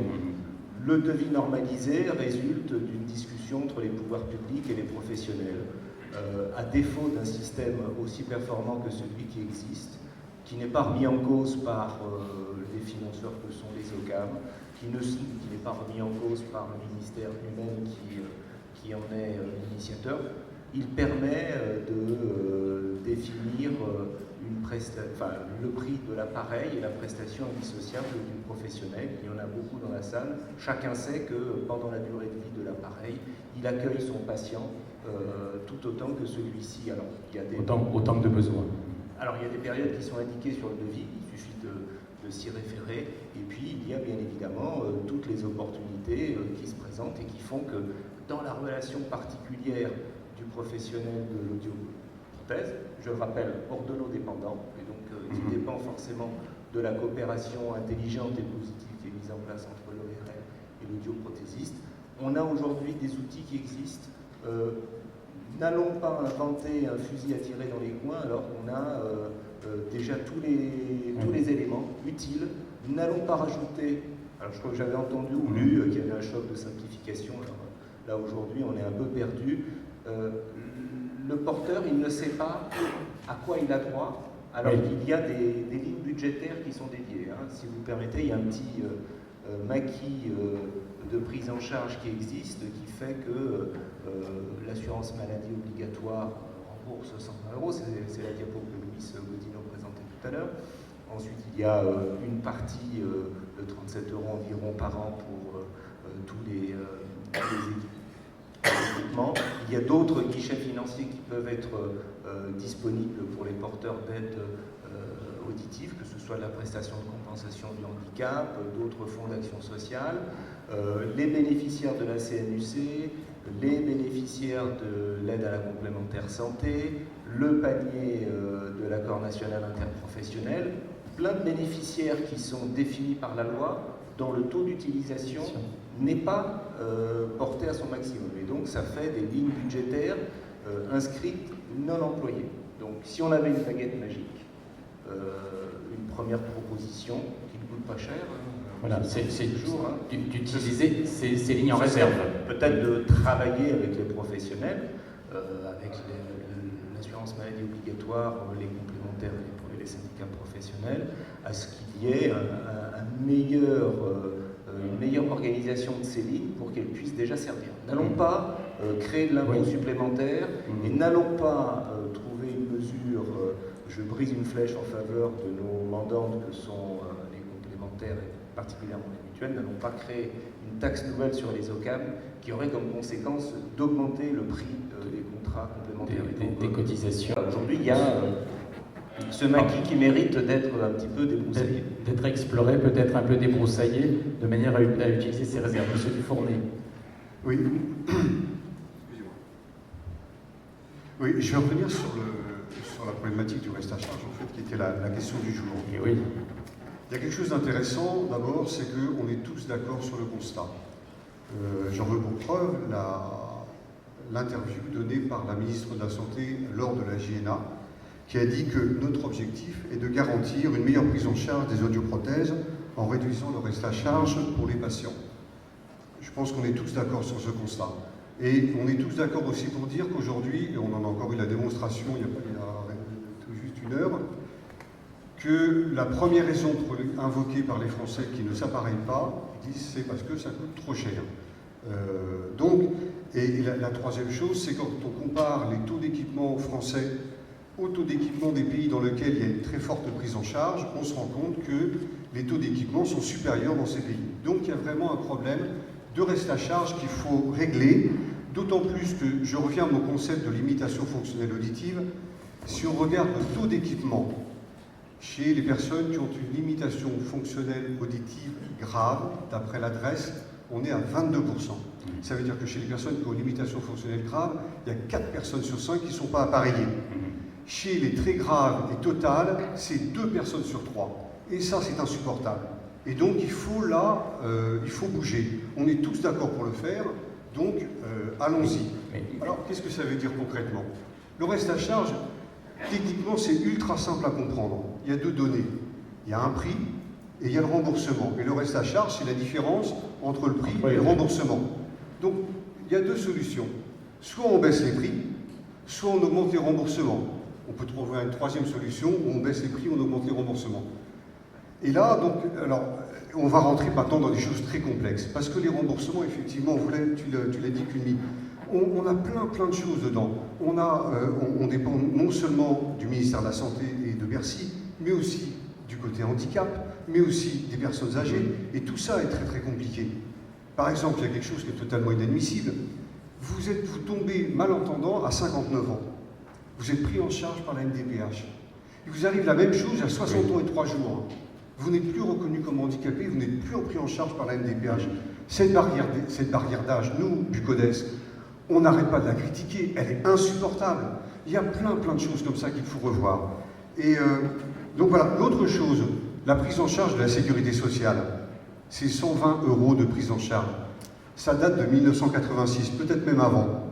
Le devis normalisé résulte d'une discussion entre les pouvoirs publics et les professionnels. À défaut d'un système aussi performant que celui qui existe, qui n'est pas remis en cause par les financeurs que sont les OCAM, qui n'est pas remis en cause par le ministère lui-même qui en est l'initiateur, il permet de définir le prix de l'appareil et la prestation indissociable du professionnel. Il y en a beaucoup dans la salle. Chacun sait que pendant la durée de vie de l'appareil, il accueille son patient tout autant que celui-ci. Alors, il y a autant que de besoin. Alors, il y a des périodes qui sont indiquées sur le devis, il suffit de s'y référer. Et puis, il y a bien évidemment toutes les opportunités qui se présentent et qui font que dans la relation particulière du professionnel de l'audioprothèse, je le rappelle, ordonno-dépendant, et donc qui dépend forcément de la coopération intelligente et positive qui est mise en place entre l'ORL et l'audioprothésiste. On a aujourd'hui des outils qui existent. N'allons pas inventer un fusil à tirer dans les coins alors qu'on a déjà tous les éléments utiles. N'allons pas rajouter, alors je crois que j'avais entendu ou lu qu'il y avait un choc de simplification, alors là aujourd'hui on est un peu perdu. Le porteur, il ne sait pas à quoi il a droit, alors qu'il y a des lignes budgétaires qui sont dédiées. Si vous permettez, il y a un petit maquis de prise en charge qui existe, qui fait que l'assurance maladie obligatoire rembourse 120 €, c'est la diapo que Louis Godino présentait tout à l'heure. Ensuite, il y a une partie de 37 € environ par an pour tous les équipements. Il y a d'autres guichets financiers qui peuvent être disponibles pour les porteurs d'aide auditive, que ce soit la prestation de compensation du handicap, d'autres fonds d'action sociale, les bénéficiaires de la CNUC, les bénéficiaires de l'aide à la complémentaire santé, le panier de l'accord national interprofessionnel, plein de bénéficiaires qui sont définis par la loi, dont le taux d'utilisation n'est pas porté à son maximum. Et donc ça fait des lignes budgétaires inscrites non employées. Donc si on avait une baguette magique, une première proposition qui ne coûte pas cher, voilà, c'est toujours d'utiliser ces lignes en réserve. Peut-être de travailler avec les professionnels, avec l'assurance maladie obligatoire, les complémentaires et les syndicats professionnels, à ce qu'il y ait une meilleure organisation de ces lignes pour qu'elles puissent déjà servir. N'allons pas créer de l'impôt supplémentaire et n'allons pas trouver une mesure, je brise une flèche en faveur de nos mandantes que sont les complémentaires et particulièrement les mutuelles, n'allons pas créer une taxe nouvelle sur les OCAM qui aurait comme conséquence d'augmenter le prix des contrats complémentaires. Des cotisations. Aujourd'hui, il y a ce maquis qui mérite d'être un petit peu débroussaillé. D'être exploré, peut-être un peu débroussaillé, de manière à utiliser ces réserves. Monsieur Dufournet. Oui. Oui, je vais revenir sur la problématique du reste à charge, en fait, qui était la question du jour. Et oui. Il y a quelque chose d'intéressant, d'abord, c'est qu'on est tous d'accord sur le constat. J'en veux pour preuve l'interview donnée par la ministre de la Santé lors de la JNA, qui a dit que notre objectif est de garantir une meilleure prise en charge des audioprothèses en réduisant le reste à charge pour les patients. Je pense qu'on est tous d'accord sur ce constat. Et on est tous d'accord aussi pour dire qu'aujourd'hui, et on en a encore eu la démonstration il y a tout juste une heure, que la première raison invoquée par les Français qui ne s'appareillent pas, ils disent c'est parce que ça coûte trop cher. Et la troisième chose, c'est quand on compare les taux d'équipement français au taux d'équipement des pays dans lesquels il y a une très forte prise en charge, on se rend compte que les taux d'équipement sont supérieurs dans ces pays. Donc il y a vraiment un problème de reste à charge qu'il faut régler, d'autant plus que je reviens à mon concept de limitation fonctionnelle auditive. Si on regarde le taux d'équipement chez les personnes qui ont une limitation fonctionnelle auditive grave, d'après l'adresse, on est à 22%. Ça veut dire que chez les personnes qui ont une limitation fonctionnelle grave, il y a 4 personnes sur 5 qui ne sont pas appareillées. Chez les très graves et totales, c'est 2 personnes sur 3. Et ça, c'est insupportable. Et donc, il faut bouger. On est tous d'accord pour le faire, donc allons-y. Alors, qu'est-ce que ça veut dire concrètement? Le reste à charge, techniquement, c'est ultra simple à comprendre. Il y a 2 données. Il y a un prix et il y a le remboursement. Et le reste à charge, c'est la différence entre le prix et le remboursement. Donc, il y a 2 solutions. Soit on baisse les prix, soit on augmente les remboursements. On peut trouver une 3e solution où on baisse les prix, on augmente les remboursements. Et là, donc, alors, on va rentrer maintenant dans des choses très complexes. Parce que les remboursements, effectivement, tu l'as dit, Culmi, on a plein de choses dedans. On dépend non seulement du ministère de la Santé et de Bercy, mais aussi du côté handicap, mais aussi des personnes âgées. Et tout ça est très compliqué. Par exemple, il y a quelque chose qui est totalement inadmissible. Vous tombez malentendant à 59 ans. Vous êtes pris en charge par la MDPH. Il vous arrive la même chose à 60 ans et 3 jours. Vous n'êtes plus reconnu comme handicapé, vous n'êtes plus pris en charge par la MDPH. Cette barrière d'âge, nous, du CODES, on n'arrête pas de la critiquer, elle est insupportable. Il y a plein de choses comme ça qu'il faut revoir. Et donc voilà, l'autre chose, la prise en charge de la sécurité sociale, c'est 120 € de prise en charge. Ça date de 1986, peut-être même avant.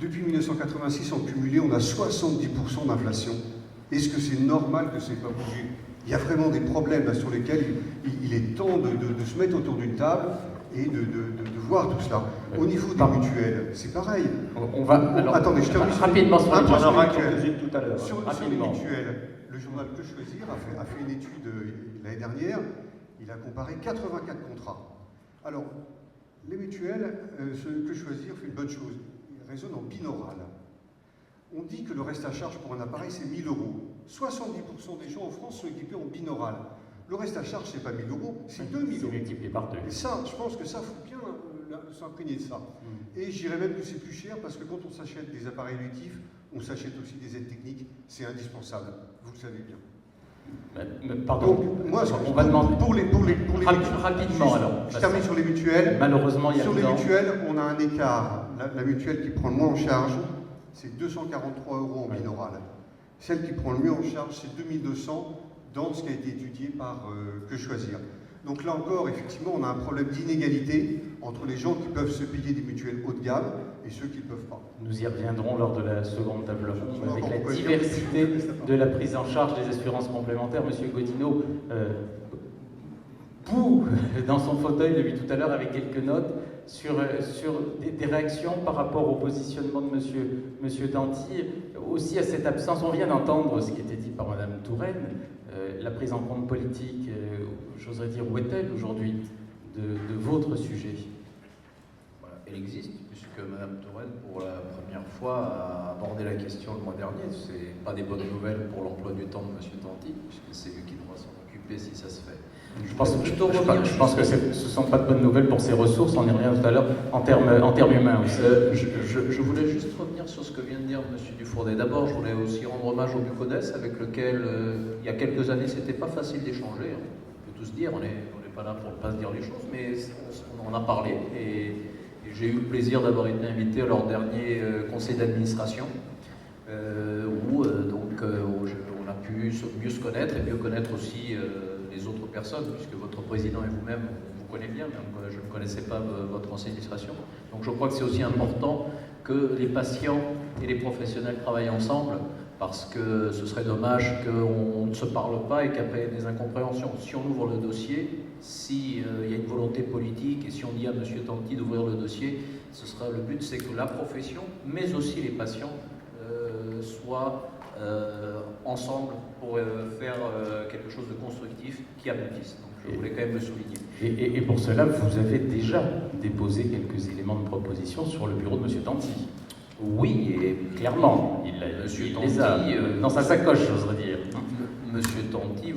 Depuis 1986, en cumulé, on a 70% d'inflation. Est-ce que c'est normal que ça n'ait pas bougé? Il y a vraiment des problèmes là, sur lesquels il est temps de se mettre autour d'une table et de voir tout cela. Au niveau des mutuelles, c'est pareil. Attendez, je termine rapidement sur les mutuelles. Tout à l'heure. Sur les mutuelles, le journal Que Choisir a fait une étude l'année dernière. Il a comparé 84 contrats. Alors, les mutuelles, Que Choisir fait une bonne chose. Il raisonne en binaural. On dit que le reste à charge pour un appareil, c'est 1 000 €. 70% des gens en France sont équipés en binaural. Le reste à charge, c'est pas 1 000 €, c'est 2 000 €. C'est multiplié par 2. Et ça, je pense que ça, il faut bien s'imprégner de ça. Et je dirais même que c'est plus cher parce que quand on s'achète des appareils auditifs, on s'achète aussi des aides techniques. C'est indispensable. Vous le savez bien. Pardon. Donc, moi, on va demander pour les rapidement juste, alors. Je termine sur les mutuelles. Malheureusement, il y a sur les mutuelles, on a un écart. La mutuelle qui prend le moins en charge, c'est 243 € en binaural. Celle qui prend le mieux en charge, c'est 2200 dans ce qui a été étudié par Que Choisir. Donc là encore, effectivement, on a un problème d'inégalité entre les gens qui peuvent se payer des mutuelles haut de gamme et ceux qui ne peuvent pas. Nous y reviendrons lors de la seconde table ronde avec la diversité de la prise en charge des assurances complémentaires. Monsieur Godino bout dans son fauteuil depuis tout à l'heure avec quelques notes sur des réactions par rapport au positionnement de monsieur Danty, aussi à cette absence. On vient d'entendre ce qui était dit par Madame Touraine, la prise en compte politique, j'oserais dire, où est-elle aujourd'hui de votre sujet? Voilà, elle existe, puisque Madame Touraine, pour la première fois, a abordé la question le mois dernier. C'est pas des bonnes nouvelles pour l'emploi du temps de monsieur Danty, puisque c'est lui qui devra s'en occuper si ça se fait. Je pense que ce ne sont pas de bonnes nouvelles pour ses ressources, on y revient tout à l'heure, en termes humains aussi. Je voulais juste revenir sur ce que vient de dire M. Dufourdet. D'abord, je voulais aussi rendre hommage au Bucodes, avec lequel, il y a quelques années, c'était pas facile d'échanger. On peut tous dire, on n'est pas là pour ne pas se dire les choses, mais on en a parlé. Et j'ai eu le plaisir d'avoir été invité à leur dernier conseil d'administration, où on a pu mieux se connaître et mieux connaître aussi les autres personnes, puisque votre président et vous-même, vous connaissez bien, mais je ne connaissais pas votre conseil d'administration. Donc je crois que c'est aussi important que les patients et les professionnels travaillent ensemble, parce que ce serait dommage qu'on ne se parle pas et qu'après il y ait des incompréhensions. Si on ouvre le dossier, s'il y a une volonté politique et si on dit à M. Danty d'ouvrir le dossier, le but c'est que la profession, mais aussi les patients, soient ensemble pour faire quelque chose de constructif qui aboutisse. Donc je voulais quand même le souligner. Et pour cela, vous avez déjà déposé quelques éléments de proposition sur le bureau de M. Danty. Oui, et clairement, il les a dans sa sacoche, j'oserais dire. Monsieur Danty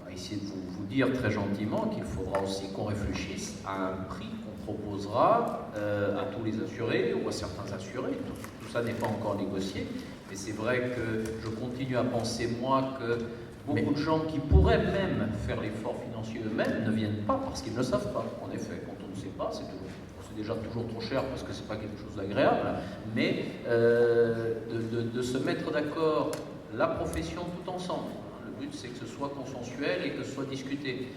a essayer de vous dire très gentiment qu'il faudra aussi qu'on réfléchisse à un prix qu'on proposera à tous les assurés ou à certains assurés. Tout ça n'est pas encore négocié, mais c'est vrai que je continue à penser, moi, que beaucoup de gens qui pourraient même faire l'effort financier eux-mêmes ne viennent pas parce qu'ils ne le savent pas. En effet, quand on ne sait pas, c'est déjà toujours trop cher parce que c'est pas quelque chose d'agréable, mais de se mettre d'accord, la profession tout ensemble. Le but, c'est que ce soit consensuel et que ce soit discuté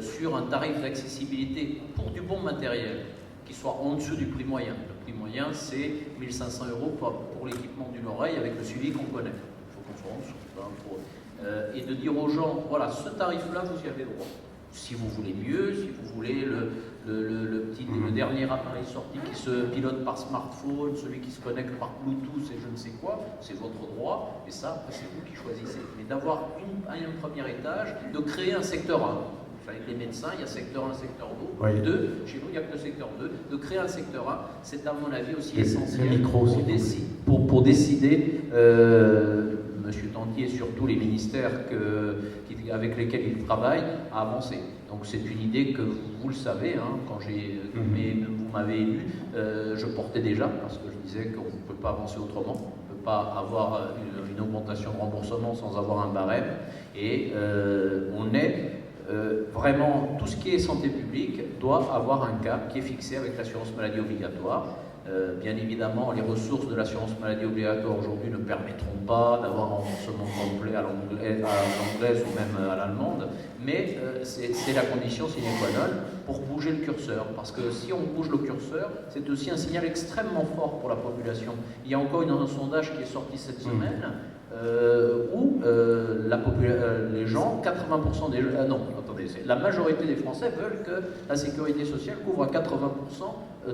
sur un tarif d'accessibilité pour du bon matériel qui soit en dessous du prix moyen. Le prix moyen, c'est 1 500 € pour l'équipement d'une oreille avec le suivi qu'on connaît. Il faut qu'on soit en dessous. Et de dire aux gens, voilà, ce tarif-là, vous y avez droit. Si vous voulez mieux, si vous voulez le dernier appareil sorti qui se pilote par smartphone, celui qui se connecte par Bluetooth et je ne sais quoi, c'est votre droit, et ça, c'est vous qui choisissez. Mais d'avoir un premier étage, de créer un secteur 1. Avec les médecins, il y a secteur 1, secteur 2. Chez nous, il n'y a que le secteur 2. De créer un secteur 1, c'est à mon avis aussi essentiel pour décider. Monsieur Tanti et surtout les ministères avec lesquels il travaille à avancer. Donc c'est une idée que vous le savez, hein, quand vous m'avez élu, je portais déjà parce que je disais qu'on ne peut pas avancer autrement, on ne peut pas avoir une augmentation de remboursement sans avoir un barème. Et on est vraiment, tout ce qui est santé publique doit avoir un cap qui est fixé avec l'assurance maladie obligatoire. Bien évidemment, les ressources de l'assurance maladie obligatoire aujourd'hui ne permettront pas d'avoir un remboursement complet à l'anglaise ou même à l'allemande, mais c'est la condition sine qua non pour bouger le curseur. Parce que si on bouge le curseur, c'est aussi un signal extrêmement fort pour la population. Il y a encore un sondage qui est sorti cette semaine où les gens, 80% des gens, non, attendez, la majorité des Français veulent que la sécurité sociale couvre à 80%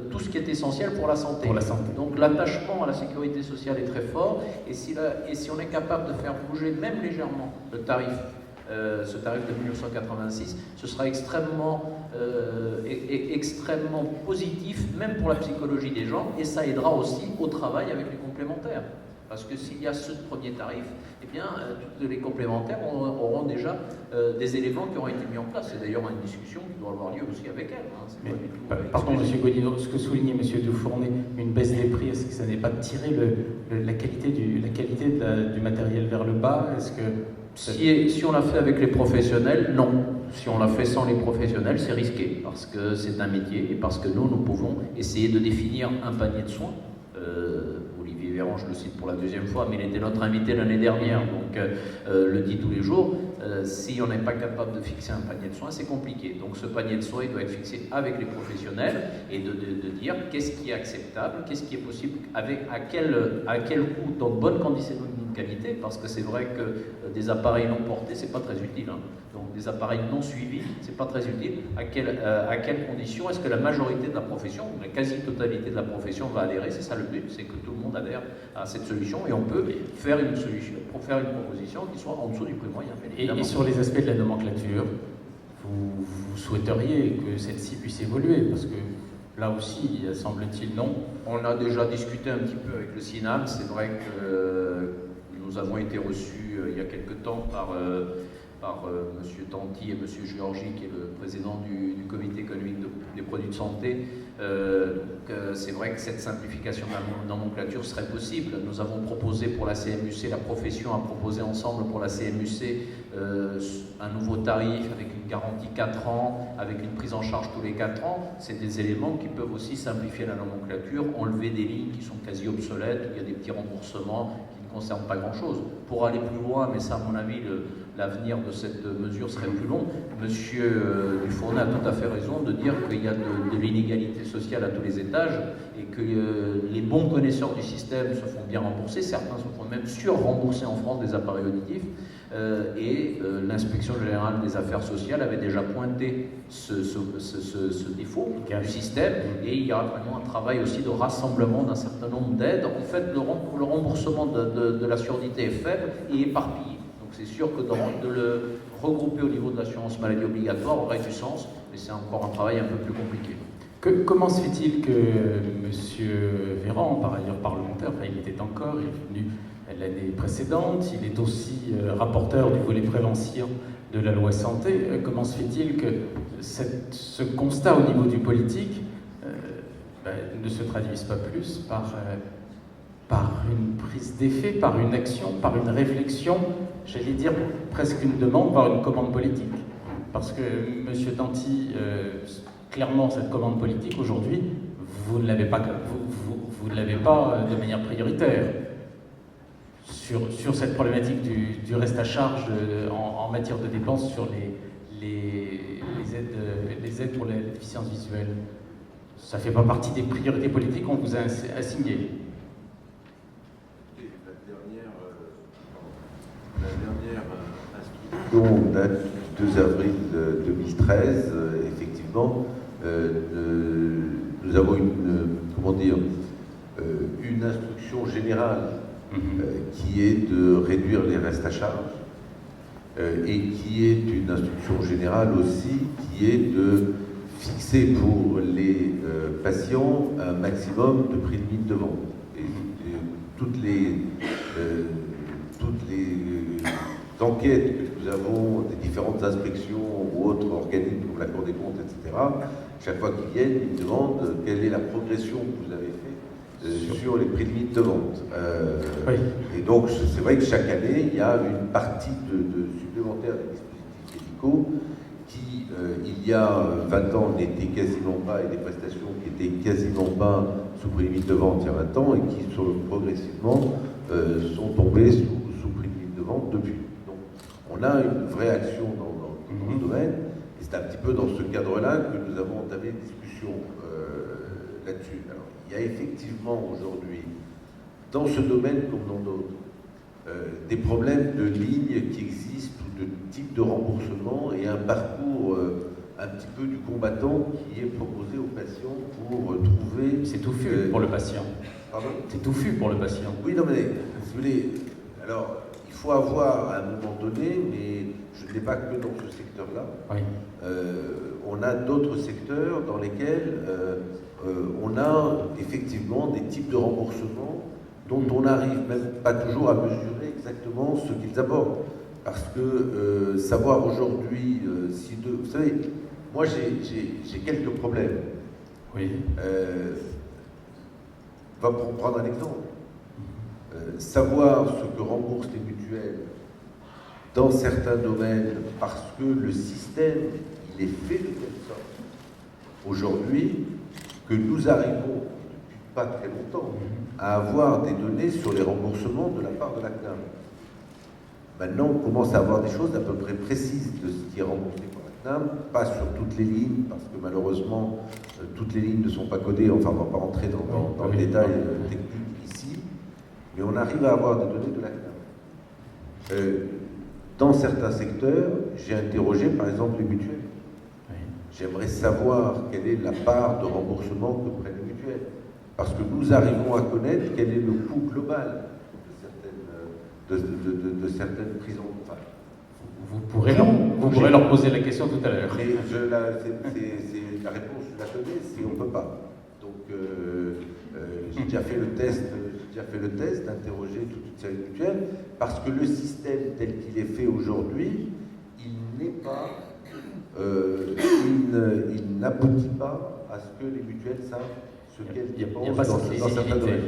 tout ce qui est essentiel pour la santé. Donc l'attachement à la sécurité sociale est très fort, et si on est capable de faire bouger même légèrement le tarif, ce tarif de 1986, ce sera extrêmement positif, même pour la psychologie des gens, et ça aidera aussi au travail avec les complémentaires. Parce que s'il y a ce premier tarif, eh bien, toutes les complémentaires auront déjà des éléments qui auront été mis en place. C'est d'ailleurs une discussion qui doit avoir lieu aussi avec elles. Hein. Pardon, M. Godino, ce que soulignait M. Dufournet, une baisse des prix, est-ce que ça n'est pas de tirer la qualité du matériel vers le bas? Est-ce que si on l'a fait avec les professionnels, non. Si on l'a fait sans les professionnels, c'est risqué, parce que c'est un métier et parce que nous pouvons essayer de définir un panier de soins. Olivier Véran, je le cite pour la deuxième fois, mais il était notre invité l'année dernière, donc le dit tous les jours. Si on n'est pas capable de fixer un panier de soins, c'est compliqué. Donc ce panier de soins, il doit être fixé avec les professionnels et de dire qu'est-ce qui est acceptable, qu'est-ce qui est possible, à quel coût, dans de bonnes conditions de qualité, parce que c'est vrai que des appareils non portés, c'est pas très utile. Hein. Donc des appareils non suivis, c'est pas très utile. À quelles conditions est-ce que la majorité de la profession, la quasi-totalité de la profession va adhérer? C'est ça le but, c'est que tout le monde adhère à cette solution, et on peut faire une proposition qui soit en dessous du prix moyen. Et sur les aspects de la nomenclature, vous souhaiteriez que celle-ci puisse évoluer, parce que là aussi, semble-t-il, non. On a déjà discuté un petit peu avec le CINAM. C'est vrai que nous avons été reçus il y a quelque temps par M. Tanti et M. Georgi, qui est le président du comité économique des produits de santé. C'est vrai que cette simplification de la nomenclature serait possible. Nous avons proposé pour la CMUC, la profession a proposé ensemble pour la CMUC un nouveau tarif avec une garantie 4 ans, avec une prise en charge tous les 4 ans. C'est des éléments qui peuvent aussi simplifier la nomenclature, enlever des lignes qui sont quasi obsolètes, où il y a des petits remboursements qui ne concernent pas grand-chose. Pour aller plus loin, mais ça, à mon avis, l'avenir de cette mesure serait plus long. Monsieur Dufournet a tout à fait raison de dire qu'il y a de l'inégalité sociale à tous les étages et que les bons connaisseurs du système se font bien rembourser. Certains se font même sur-rembourser en France des appareils auditifs. L'inspection générale des affaires sociales avait déjà pointé ce défaut du système, et il y aura vraiment un travail aussi de rassemblement d'un certain nombre d'aides. En fait, le remboursement de la surdité est faible et éparpillé. Donc c'est sûr que de le regrouper au niveau de l'assurance maladie obligatoire aurait du sens, mais c'est encore un travail un peu plus compliqué. Comment se fait-il que M. Véran, par ailleurs parlementaire, il était il est venu l'année précédente, il est aussi rapporteur du volet prévention de la loi santé, comment se fait-il que ce constat au niveau du politique ne se traduise pas plus par une prise d'effet, par une action, par une réflexion, j'allais dire presque une demande, voire une commande politique? Parce que, M. Tanti, clairement, cette commande politique, aujourd'hui, vous ne l'avez pas de manière prioritaire sur cette problématique du reste à charge en matière de dépenses sur les aides pour les déficiences visuelles. Ça ne fait pas partie des priorités politiques qu'on vous a assignées. La dernière instruction date du 2 avril 2013. Effectivement, nous avons une instruction générale qui est de réduire les restes à charge et qui est une instruction générale aussi qui est de fixer pour les patients un maximum de prix limite de vente. Et toutes les enquêtes que nous avons des différentes inspections ou autres organismes comme la Cour des comptes, etc., chaque fois qu'ils viennent, ils me demandent quelle est la progression que vous avez faite sur les prix limites de vente. Oui. Et donc, c'est vrai que chaque année, il y a une partie supplémentaire des dispositifs médicaux qui, il y a 20 ans, n'étaient quasiment pas, et des prestations qui étaient quasiment pas sous prix limite de vente il y a 20 ans, et qui progressivement sont tombées sous prix limite de vente depuis. Donc, on a une vraie action dans ce domaine, et c'est un petit peu dans ce cadre-là que nous avons entamé une discussion là-dessus. Alors, il y a effectivement aujourd'hui, dans ce domaine comme dans d'autres, des problèmes de lignes qui existent ou de type de remboursement et un parcours un petit peu du combattant qui est proposé aux patients pour trouver... C'est touffu pour le patient. Pardon ? C'est touffu pour le patient. Oui, non, mais si vous voulez, alors il faut avoir à un moment donné, mais je n'ai pas que dans ce secteur-là, Oui. on a d'autres secteurs dans lesquels on a effectivement des types de remboursement dont on n'arrive même pas toujours à mesurer exactement ce qu'ils abordent. Parce que savoir aujourd'hui si vous savez, moi j'ai quelques problèmes. Oui. On va prendre un exemple. Savoir ce que remboursent les mutuelles dans certains domaines parce que le système, il est fait de telle sorte aujourd'hui que nous arrivons, depuis pas très longtemps, à avoir des données sur les remboursements de la part de la CNAM. Maintenant, on commence à avoir des choses à peu près précises de ce qui est remboursé par la CNAM, pas sur toutes les lignes, parce que malheureusement, toutes les lignes ne sont pas codées, enfin, on ne va pas rentrer dans le détail technique ici, mais on arrive à avoir des données de la CNAM. Dans certains secteurs, j'ai interrogé par exemple les mutuelles. J'aimerais savoir quelle est la part de remboursement que prennent les mutuelles. Parce que nous arrivons à connaître quel est le coût global de certaines prisons. Enfin, vous pourrez leur poser la question tout à l'heure. Mais la réponse, je la connais, c'est on ne peut pas. Donc, j'ai déjà fait le test d'interroger toute une série de mutuelles, parce que le système tel qu'il est fait aujourd'hui, il n'est pas... il n'aboutit pas à ce que les mutuelles savent ce qu'elles dépensent dans certains domaines.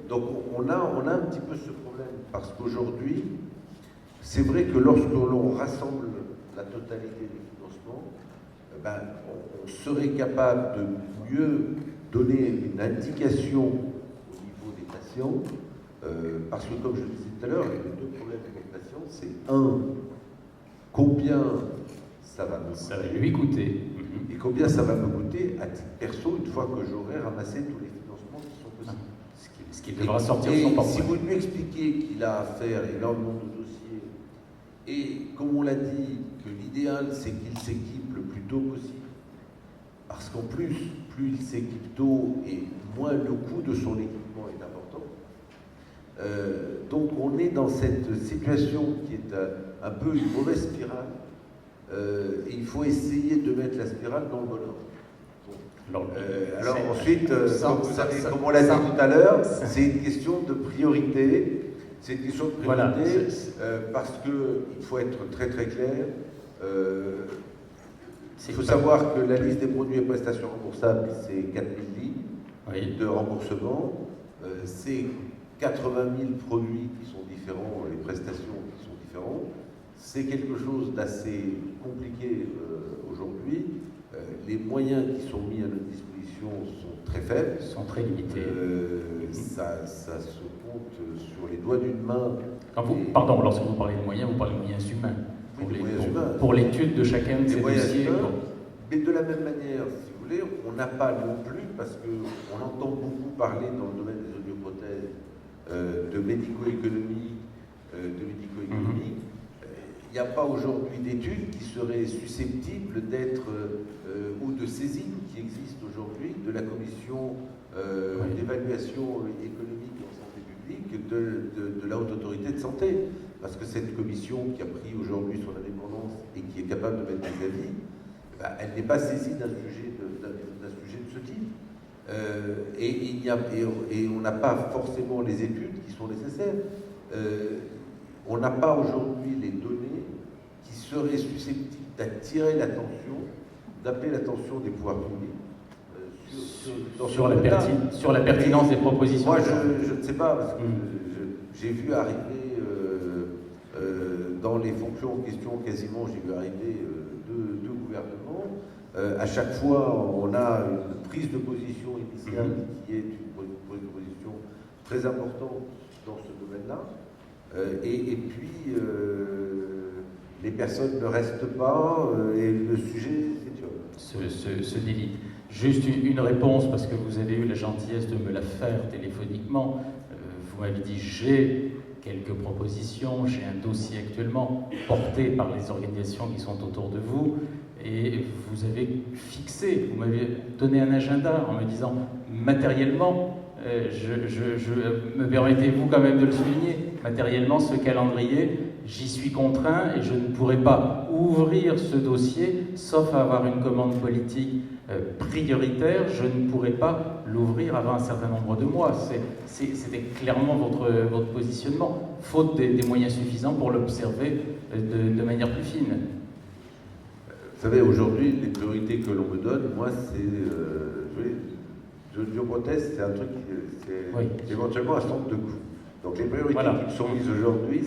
Donc on a un petit peu ce problème, parce qu'aujourd'hui, c'est vrai que lorsque l'on rassemble la totalité des financements, on serait capable de mieux donner une indication au niveau des patients, parce que comme je le disais tout à l'heure, il y a deux problèmes avec les patients, c'est combien ça va lui coûter. Et combien ça va me coûter à titre perso une fois que j'aurai ramassé tous les financements qui sont possibles. Ce qui devra sortir son portefeuille. Si vous lui expliquez qu'il a à faire énormément de dossiers, et comme on l'a dit, que l'idéal c'est qu'il s'équipe le plus tôt possible, parce qu'en plus il s'équipe tôt et moins le coût de son équipement est important. Donc on est dans cette situation qui est un peu une mauvaise spirale. Et il faut essayer de mettre la spirale dans le bon ordre. Alors ensuite, comme on l'a dit tout à l'heure, c'est une question de priorité. C'est une question de priorité parce qu'il faut être très très clair. Il faut savoir que la liste des produits et prestations remboursables, c'est 4000 lignes de remboursement. C'est 80 000 produits qui sont différents, les prestations qui sont différentes. C'est quelque chose d'assez compliqué aujourd'hui. Les moyens qui sont mis à notre disposition sont très faibles. Sont très limités. Ça se compte sur les doigts d'une main. Pardon, lorsque vous parlez de moyens, vous parlez de moyens humains. Pour l'étude de chacun de ces dossiers. Mais de la même manière, si vous voulez, on n'a pas non plus, parce qu'on entend beaucoup parler dans le domaine des audioprothèses de médico-économie, il n'y a pas aujourd'hui d'études qui seraient susceptibles d'être, ou de saisines qui existent aujourd'hui de la commission d'évaluation économique en santé publique de la Haute Autorité de Santé. Parce que cette commission qui a pris aujourd'hui son indépendance et qui est capable de mettre des avis, elle n'est pas saisie d'un sujet de ce type. Et on n'a pas forcément les études qui sont nécessaires. On n'a pas aujourd'hui les données qui seraient susceptibles d'attirer l'attention, d'appeler l'attention des pouvoirs publics sur la pertinence des propositions. Moi, je ne sais pas, parce que j'ai vu arriver dans les fonctions en question, quasiment, j'ai vu arriver deux gouvernements. À chaque fois, on a une prise de position initiale qui est une prise de position très importante dans ce domaine-là. Et puis, les personnes ne restent pas et le sujet se délite. Juste une réponse, parce que vous avez eu la gentillesse de me la faire téléphoniquement. Vous m'avez dit, j'ai quelques propositions, j'ai un dossier actuellement porté par les organisations qui sont autour de vous, et vous avez fixé, vous m'avez donné un agenda en me disant, matériellement, me permettez-vous quand même de le souligner, matériellement, ce calendrier, j'y suis contraint et je ne pourrai pas ouvrir ce dossier, sauf à avoir une commande politique prioritaire, je ne pourrai pas l'ouvrir avant un certain nombre de mois. C'était clairement votre positionnement, faute des moyens suffisants pour l'observer de manière plus fine. Vous savez, aujourd'hui, les priorités que l'on me donne, moi, c'est... l'audioprothèse, c'est un truc qui éventuellement un centre de coût. Donc les priorités qui me sont mises aujourd'hui,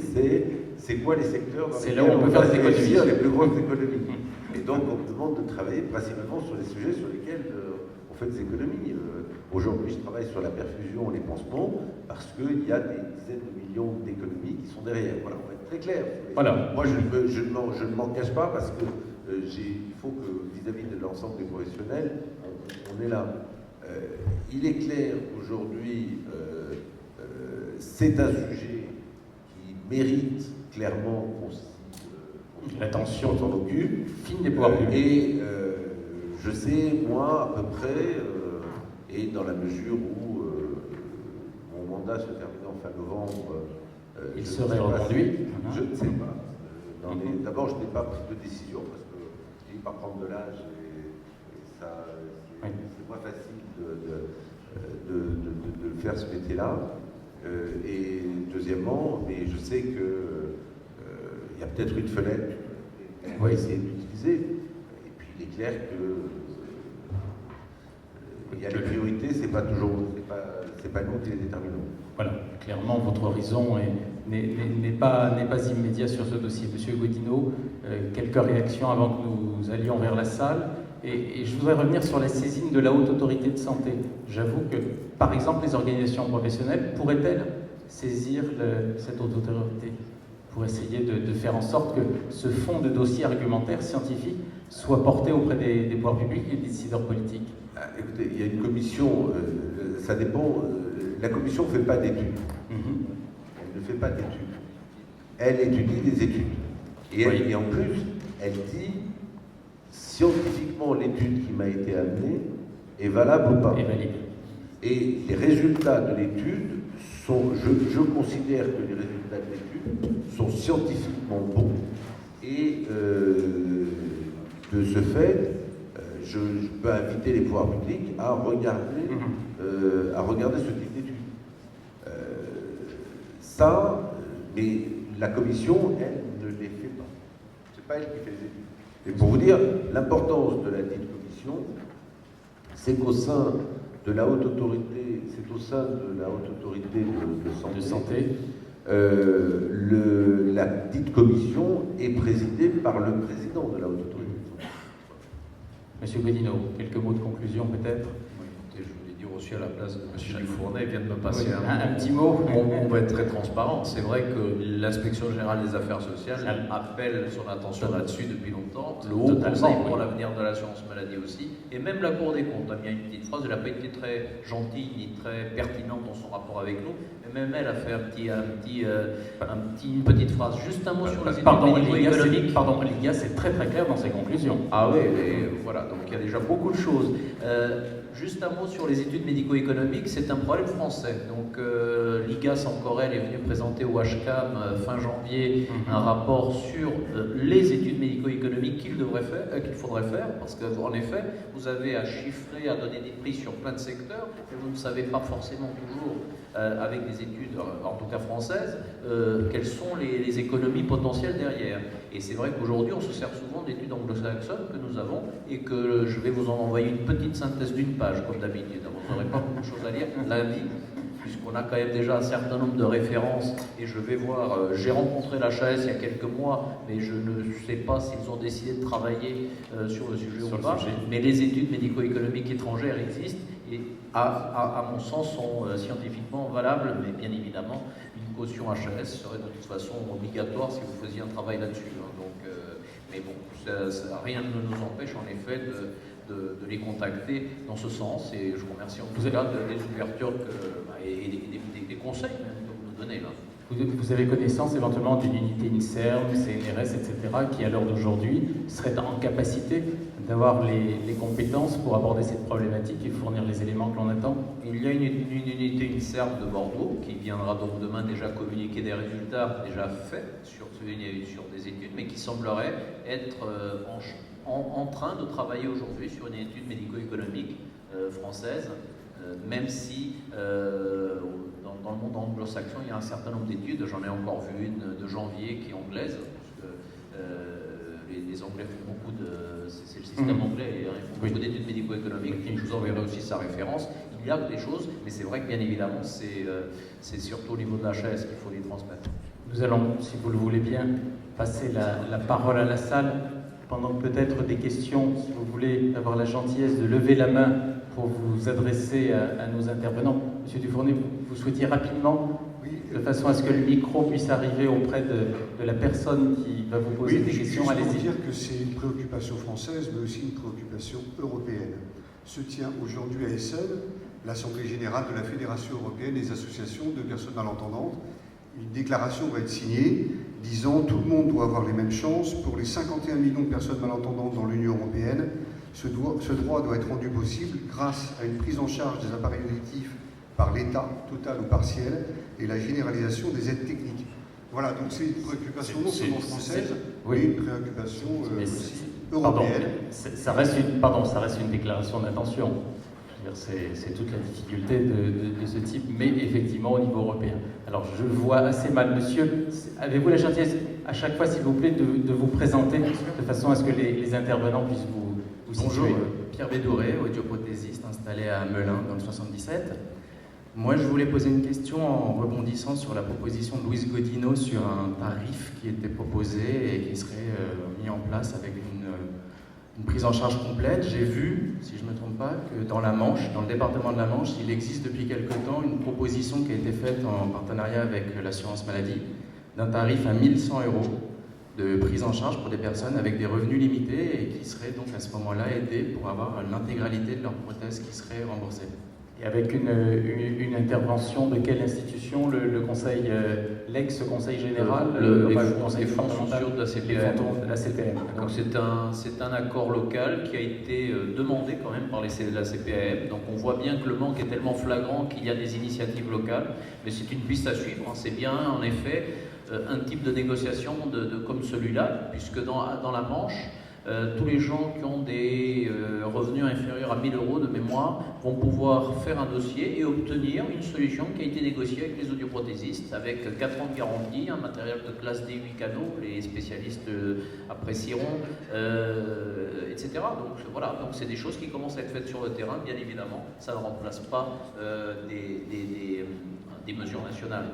c'est quoi les secteurs dans lesquels on peut faire des économies, les plus grosses économies. Et donc on me demande de travailler principalement sur les sujets sur lesquels on fait des économies. Aujourd'hui, je travaille sur la perfusion et les pansements parce qu'il y a des dizaines de millions d'économies qui sont derrière. Voilà, on va être très clair. Voilà. Moi, je ne m'en cache pas parce que il faut que vis-à-vis de l'ensemble des professionnels, on est là. Il est clair qu'aujourd'hui, c'est un sujet qui mérite clairement l'attention s'en occupe. Fine des pouvoirs publics. Et je sais, moi, à peu près, et dans la mesure où mon mandat se termine en fin novembre, il serait reconduit. Je ne sais pas. D'abord, je n'ai pas pris de décision parce que je n'ai pas prendre de l'âge et ça, c'est moins facile de faire ce métier-là. Et deuxièmement, mais je sais que il y a peut-être une fenêtre qu'on va essayer d'utiliser. Et puis il est clair que il y a les priorités, c'est pas nous qui les déterminons. Voilà, clairement votre horizon n'est pas immédiat sur ce dossier. Monsieur Gaudinot, quelques réactions avant que nous allions vers la salle. Et je voudrais revenir sur la saisine de la Haute Autorité de Santé. J'avoue que, par exemple, les organisations professionnelles pourraient-elles saisir cette Haute Autorité pour essayer de faire en sorte que ce fonds de dossiers argumentaires scientifiques soit porté auprès des pouvoirs publics et des décideurs politiques? Écoutez, il y a une commission, ça dépend, la commission ne fait pas d'études. Elle ne fait pas d'études. Elle étudie des études. Et en plus, elle dit scientifiquement l'étude qui m'a été amenée est valable ou pas. Et les résultats de l'étude sont, je considère que les résultats de l'étude sont scientifiquement bons. Et de ce fait, je peux inviter les pouvoirs publics à regarder ce type d'études. Mais la commission, elle, ne les fait pas. pas elle qui fait les études. Et pour vous dire, l'importance de la dite commission, c'est qu'au sein de la haute autorité, de santé, la dite commission est présidée par le président de la haute autorité de santé. Monsieur Godino, quelques mots de conclusion peut-être? Je voulais dire aussi à la place de M. Dufournet, vient de me passer un petit mot. On va être très transparent. C'est vrai que l'Inspection générale des affaires sociales appelle son attention là-dessus depuis longtemps. Le Haut Conseil pour l'avenir de l'assurance maladie aussi. Et même la Cour des comptes a mis une petite phrase. Elle n'a pas été très gentille ni très pertinente dans son rapport avec nous. Mais même elle a fait une petite phrase. Juste un mot sur les études médico-économiques. Pardon, l'IGA, c'est très très clair dans ses conclusions. Ah oui, voilà. Donc il y a déjà beaucoup de choses. Juste un mot sur les études médico-économiques, c'est un problème français. Donc l'IGAS encore elle est venue présenter au HCAM fin janvier un rapport sur les études médico-économiques qu'il faudrait faire, parce qu'en effet, vous avez à chiffrer, à donner des prix sur plein de secteurs, et vous ne savez pas forcément toujours, avec des études, en tout cas françaises, quelles sont les économies potentielles derrière. Et c'est vrai qu'aujourd'hui, on se sert souvent d'études anglo-saxonnes que nous avons, et que je vais vous en envoyer une petite synthèse d'une page, comme d'habitude. Vous n'aurez pas beaucoup de choses à lire lundi, puisqu'on a quand même déjà un certain nombre de références, et je vais voir, j'ai rencontré l'HAS il y a quelques mois, mais je ne sais pas s'ils ont décidé de travailler sur le sujet ou pas, mais les études médico-économiques étrangères existent, et à mon sens sont scientifiquement valables, mais bien évidemment, une caution HAS serait de toute façon obligatoire si vous faisiez un travail là-dessus. Mais bon, rien ne nous empêche en effet de les contacter dans ce sens, et je vous remercie en tout cas des ouvertures et des conseils même que vous nous donnez là. Vous avez connaissance éventuellement d'une unité INSERM, CNRS, etc., qui à l'heure d'aujourd'hui serait en capacité d'avoir les compétences pour aborder cette problématique et fournir les éléments que l'on attend? Il y a une unité INSERM de Bordeaux qui viendra donc demain déjà communiquer des résultats déjà faits sur des études, mais qui semblerait être en train de travailler aujourd'hui sur une étude médico-économique française, même si dans le monde anglo-saxon, il y a un certain nombre d'études. J'en ai encore vu une de janvier qui est anglaise, parce que les Anglais font beaucoup c'est le système anglais, ils font beaucoup d'études médico-économiques. Je vous enverrai aussi sa référence. Il y a des choses, mais c'est vrai que bien évidemment, c'est surtout au niveau de l'HAS qu'il faut les transmettre. Nous allons, si vous le voulez bien, passer la parole à la salle. Pendant peut-être des questions, si vous voulez avoir la gentillesse de lever la main pour vous adresser à nos intervenants. Monsieur Dufournet, vous souhaitiez rapidement, de façon à ce que le micro puisse arriver auprès de la personne qui va vous poser des questions. Allez-y. Dire que c'est une préoccupation française, mais aussi une préoccupation européenne. Se tient aujourd'hui à Essen l'Assemblée générale de la Fédération européenne des associations de personnes malentendantes. Une déclaration va être signée disant tout le monde doit avoir les mêmes chances. Pour les 51 millions de personnes malentendantes dans l'Union européenne, ce droit doit être rendu possible grâce à une prise en charge des appareils auditifs par l'État, totale ou partielle, et la généralisation des aides techniques. Voilà, donc c'est une préoccupation non seulement française, mais une préoccupation aussi européenne. Ça reste une déclaration d'intention. C'est toute la difficulté de ce type, mais effectivement au niveau européen. Alors je vois assez mal, monsieur, avez-vous la gentillesse à chaque fois, s'il vous plaît, de vous présenter de façon à ce que les intervenants puissent vous Bonjour, situer. Pierre Bédouré, audioprothésiste installé à Melun dans le 77. Moi je voulais poser une question en rebondissant sur la proposition de Louise Godino sur un tarif qui était proposé et qui serait mis en place avec une prise en charge complète. J'ai vu, si je ne me trompe pas, que dans la Manche, dans le département de la Manche, il existe depuis quelque temps une proposition qui a été faite en partenariat avec l'assurance maladie d'un tarif à 1 100 € de prise en charge pour des personnes avec des revenus limités et qui seraient donc à ce moment-là aidées pour avoir l'intégralité de leur prothèse qui serait remboursée. Et avec une intervention de quelle institution? Le conseil, l'ex-conseil général, le conseil fondamentaux de la CPAM. Donc c'est un accord local qui a été demandé quand même par la CPAM. Donc on voit bien que le manque est tellement flagrant qu'il y a des initiatives locales, mais c'est une piste à suivre. C'est bien en effet un type de négociation comme celui-là, puisque dans la Manche, tous les gens qui ont des revenus inférieurs à 1000 € de mémoire vont pouvoir faire un dossier et obtenir une solution qui a été négociée avec les audioprothésistes, avec 4 ans de garantie, un matériel de classe D 8 canaux, les spécialistes apprécieront, etc. Donc voilà, donc c'est des choses qui commencent à être faites sur le terrain, bien évidemment. Ça ne remplace pas des mesures nationales.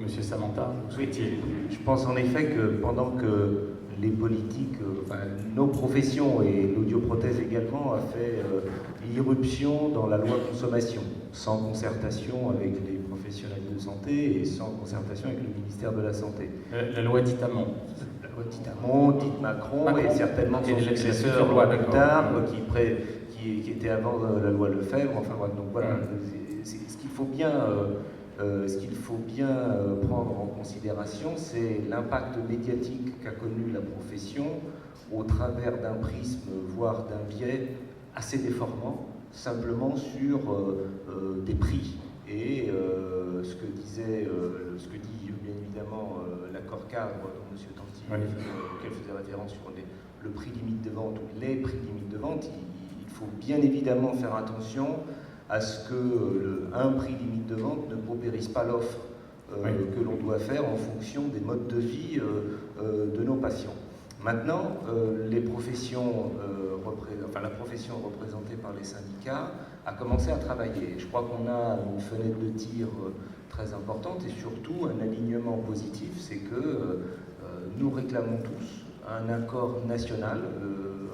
Monsieur Samantha, vous souhaitiez... Je pense en effet que pendant que les politiques, nos professions et l'audioprothèse également a fait irruption dans la loi consommation, sans concertation avec les professionnels de santé et sans concertation avec le ministère de la Santé. La loi dit Hamon. La loi dite Hamon, dite Macron, et certainement son successeur, loi plus tard, qui était avant la loi Lefebvre. Enfin voilà, donc voilà, ce qu'il faut bien... prendre en considération, c'est l'impact médiatique qu'a connu la profession au travers d'un prisme, voire d'un biais assez déformant, simplement sur des prix. Et ce que dit bien évidemment l'accord cadre dont M. Tanti, auquel faisait référence sur le prix limite de vente ou les prix limite de vente, il faut bien évidemment faire attention à ce que un prix limite de vente ne paupérise pas l'offre que l'on doit faire en fonction des modes de vie de nos patients. Maintenant, la profession représentée par les syndicats a commencé à travailler. Je crois qu'on a une fenêtre de tir très importante et surtout un alignement positif, c'est que nous réclamons tous un accord national,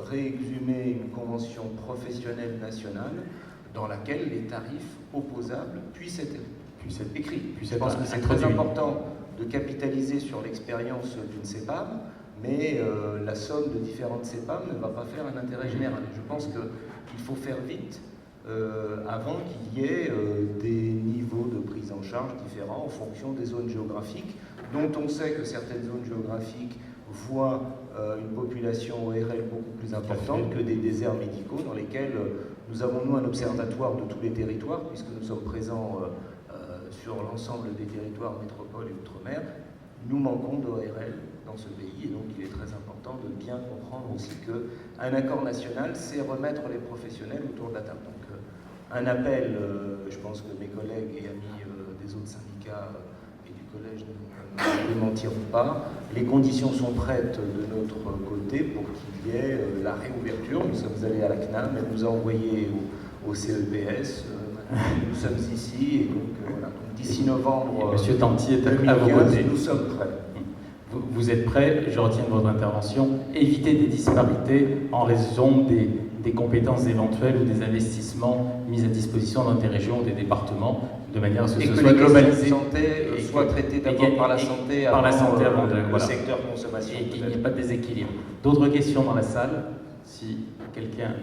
réexhumer une convention professionnelle nationale dans laquelle les tarifs opposables puissent être écrits. Je pense que c'est très important de capitaliser sur l'expérience d'une CEPAM, mais la somme de différentes CEPAM ne va pas faire un intérêt général. Je pense qu'il faut faire vite avant qu'il y ait des niveaux de prise en charge différents en fonction des zones géographiques, dont on sait que certaines zones géographiques voient une population ORL beaucoup plus importante que des déserts médicaux dans lesquels nous avons, nous, un observatoire de tous les territoires, puisque nous sommes présents sur l'ensemble des territoires métropole et outre-mer. Nous manquons d'ORL dans ce pays, et donc il est très important de bien comprendre aussi qu'un accord national, c'est remettre les professionnels autour de la table. Donc un appel, je pense que mes collègues et amis des autres syndicats et du collège ne démentiront pas. Les conditions sont prêtes de notre côté pour qu'il y ait la réouverture. Nous sommes allés à la CNAM, elle nous a envoyé au CEPS. Nous sommes ici, et donc voilà. Donc, d'ici novembre Monsieur Tanti est 2015, à vos côtés. nous sommes prêts. Vous êtes prêts, je retiens de votre intervention, éviter des disparités en raison des compétences éventuelles ou des investissements mis à disposition dans des régions ou des départements, de manière à ce que ce soit globalisé. Et soit traité d'abord par la santé avant le secteur consommation. Et qu'il n'y ait pas de déséquilibre. D'autres questions dans la salle? Si quelqu'un...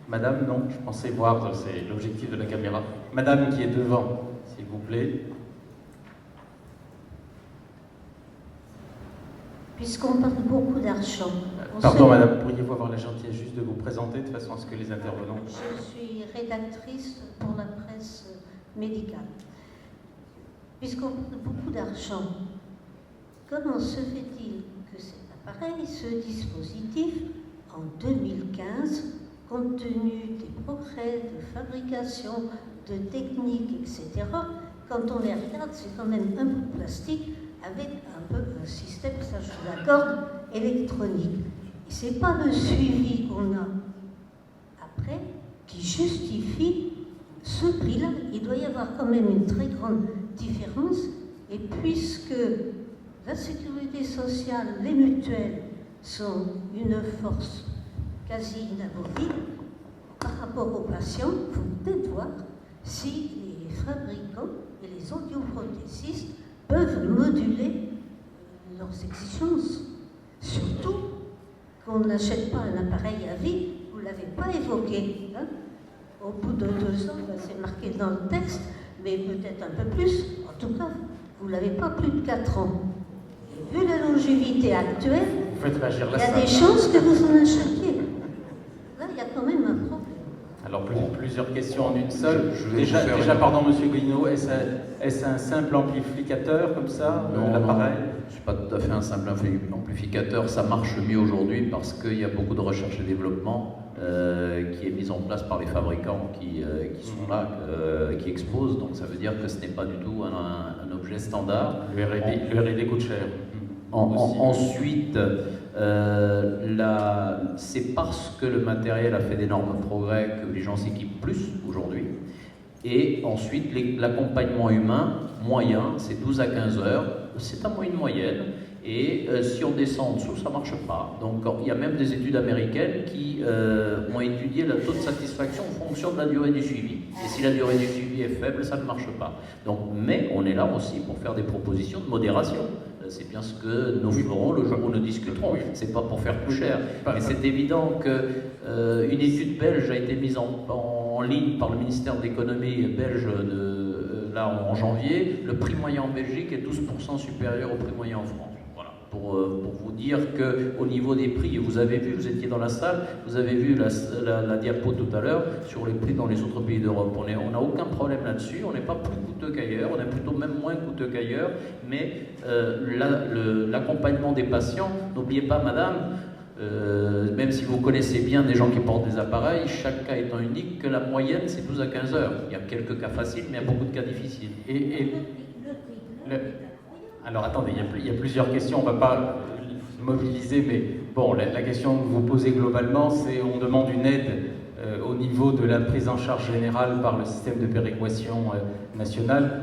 Madame, non, je pensais voir, c'est l'objectif de la caméra. Madame qui est devant, s'il vous plaît. Puisqu'on parle beaucoup d'argent. Pardon, madame, pourriez-vous avoir la gentillesse juste de vous présenter de façon à ce que les intervenants... Je suis rédactrice pour la presse médicale. Puisqu'on parle beaucoup d'argent, comment se fait-il que cet appareil, ce dispositif, en 2015, compte tenu des progrès de fabrication, de technique, etc., quand on les regarde, c'est quand même un bout de plastique avec un peu un système, ça je suis d'accord, électronique. Et ce n'est pas le suivi qu'on a après qui justifie ce prix-là. Il doit y avoir quand même une très grande différence. Et puisque la sécurité sociale, les mutuelles sont une force quasi inamovible par rapport aux patients, il faut peut-être voir si les fabricants et les audioprothésistes peuvent moduler leurs exigences. Surtout qu'on n'achète pas un appareil à vie, vous ne l'avez pas évoqué. Hein? Au bout de 2 ans, c'est marqué dans le texte, mais peut-être un peu plus. En tout cas, vous ne l'avez pas plus de 4 ans. Et vu la longévité actuelle, il y a des chances que vous en achetiez. Là, il y a quand même un problème. Alors, plusieurs questions en une seule. Déjà, pardon, monsieur Guillenot, est-ce Est-ce un simple amplificateur comme ça, l'appareil? Ce n'est pas tout à fait un simple amplificateur, ça marche mieux aujourd'hui parce qu'il y a beaucoup de recherche et développement qui est mise en place par les fabricants qui sont là, qui exposent, donc ça veut dire que ce n'est pas du tout un objet standard. Le R&D coûte cher. Ensuite, c'est parce que le matériel a fait d'énormes progrès que les gens s'équipent plus aujourd'hui. Et ensuite, l'accompagnement humain moyen, c'est 12 à 15 heures, c'est un moyenne. Et si on descend en dessous, ça ne marche pas. Donc il y a même des études américaines qui ont étudié le taux de satisfaction en fonction de la durée du suivi. Et si la durée du suivi est faible, ça ne marche pas. Donc, mais on est là aussi pour faire des propositions de modération. C'est bien ce que nous ferons le jour où nous discuterons. C'est pas pour faire plus cher. Mais c'est évident qu'une étude belge a été mise en ligne par le ministère de l'économie belge là en janvier. Le prix moyen en Belgique est 12% supérieur au prix moyen en France. Voilà. Pour vous dire qu'au niveau des prix, vous avez vu, vous étiez dans la salle, vous avez vu la diapo tout à l'heure sur les prix dans les autres pays d'Europe. On n'a aucun problème là-dessus, on n'est pas plus coûteux qu'ailleurs, on est plutôt même moins coûteux qu'ailleurs, mais l'accompagnement des patients, n'oubliez pas madame, même si vous connaissez bien des gens qui portent des appareils, chaque cas étant unique, que la moyenne c'est 12 à 15 heures. Il y a quelques cas faciles, mais il y a beaucoup de cas difficiles. Alors attendez, il y a plusieurs questions, on ne va pas mobiliser, mais bon, la question que vous posez globalement, c'est on demande une aide au niveau de la prise en charge générale par le système de péréquation national.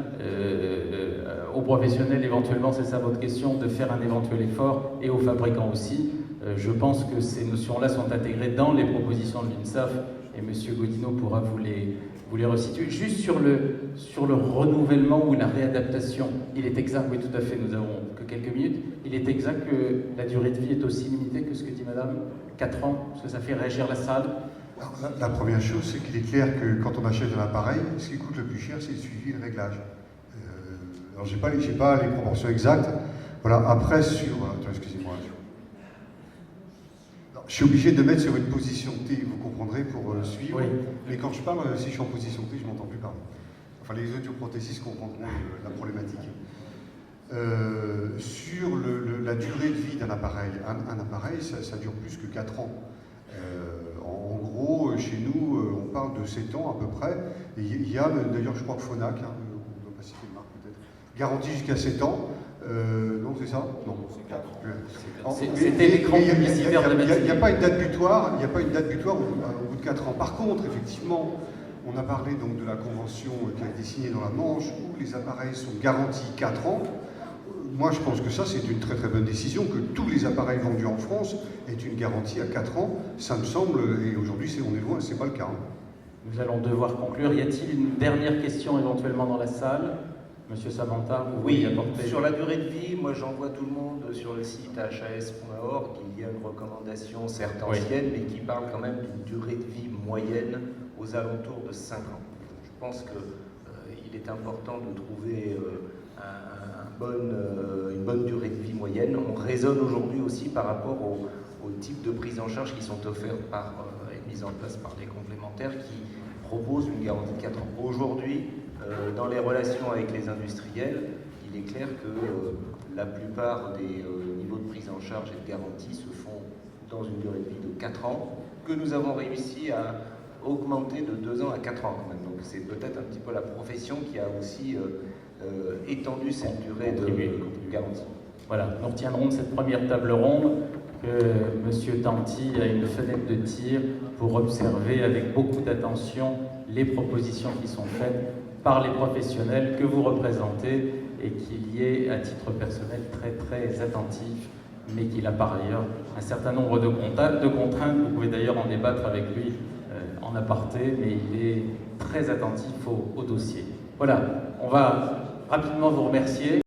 Aux professionnels, éventuellement, c'est ça votre question, de faire un éventuel effort, et aux fabricants aussi. Je pense que ces notions-là sont intégrées dans les propositions de l'UNSAF, et M. Godino pourra vous les resituer. Juste sur le renouvellement ou la réadaptation, il est exact, oui tout à fait, nous avons que quelques minutes, il est exact que la durée de vie est aussi limitée que ce que dit madame, 4 ans, parce que ça fait réagir la salle. Alors, la première chose, c'est qu'il est clair que quand on achète un appareil, ce qui coûte le plus cher, c'est le suivi et le réglage. Alors j'ai pas les proportions exactes. Voilà, après attends, excusez-moi. Je suis obligé de mettre sur une position T, vous comprendrez, pour suivre. Oui. Mais quand je parle, si je suis en position T, je ne m'entends plus parler. Enfin, les audioprothésistes comprendront la problématique. Sur la durée de vie d'un appareil, un appareil, ça dure plus que 4 ans. En gros, chez nous, on parle de 7 ans à peu près. Et il y a, d'ailleurs, je crois que Phonak, on ne doit pas citer de marque peut-être, garantie jusqu'à 7 ans. Non, c'est ça? Non, c'est 4. C'était l'écran publicitaire de la médecine. Il n'y a pas une date butoir, au bout de 4 ans. Par contre, effectivement, on a parlé donc de la convention qui a été signée dans la Manche, où les appareils sont garantis 4 ans. Moi, je pense que ça, c'est une très très bonne décision, que tous les appareils vendus en France aient une garantie à 4 ans. Ça me semble, et aujourd'hui, on est loin, c'est pas le cas. Nous allons devoir conclure. Y a-t-il une dernière question éventuellement dans la salle? Monsieur Samantha, vous oui, apporter... Sur la durée de vie, moi j'envoie tout le monde sur le site hs.org, il y a une recommandation certes ancienne, mais qui parle quand même d'une durée de vie moyenne aux alentours de 5 ans. Je pense qu'il est important de trouver une bonne durée de vie moyenne. On raisonne aujourd'hui aussi par rapport au type de prise en charge qui sont offerts et mises en place par les complémentaires qui proposent une garantie de 4 ans. Aujourd'hui, dans les relations avec les industriels, il est clair que la plupart des niveaux de prise en charge et de garantie se font dans une durée de vie de 4 ans, que nous avons réussi à augmenter de 2 ans à 4 ans quand même. Donc c'est peut-être un petit peu la profession qui a aussi étendu cette durée de garantie. Voilà, nous retiendrons de cette première table ronde que M. Tanti a une fenêtre de tir pour observer avec beaucoup d'attention les propositions qui sont faites par les professionnels que vous représentez et qu'il y est, à titre personnel, très très attentif, mais qu'il a par ailleurs un certain nombre de contraintes. Vous pouvez d'ailleurs en débattre avec lui en aparté, mais il est très attentif au dossier. Voilà, on va rapidement vous remercier.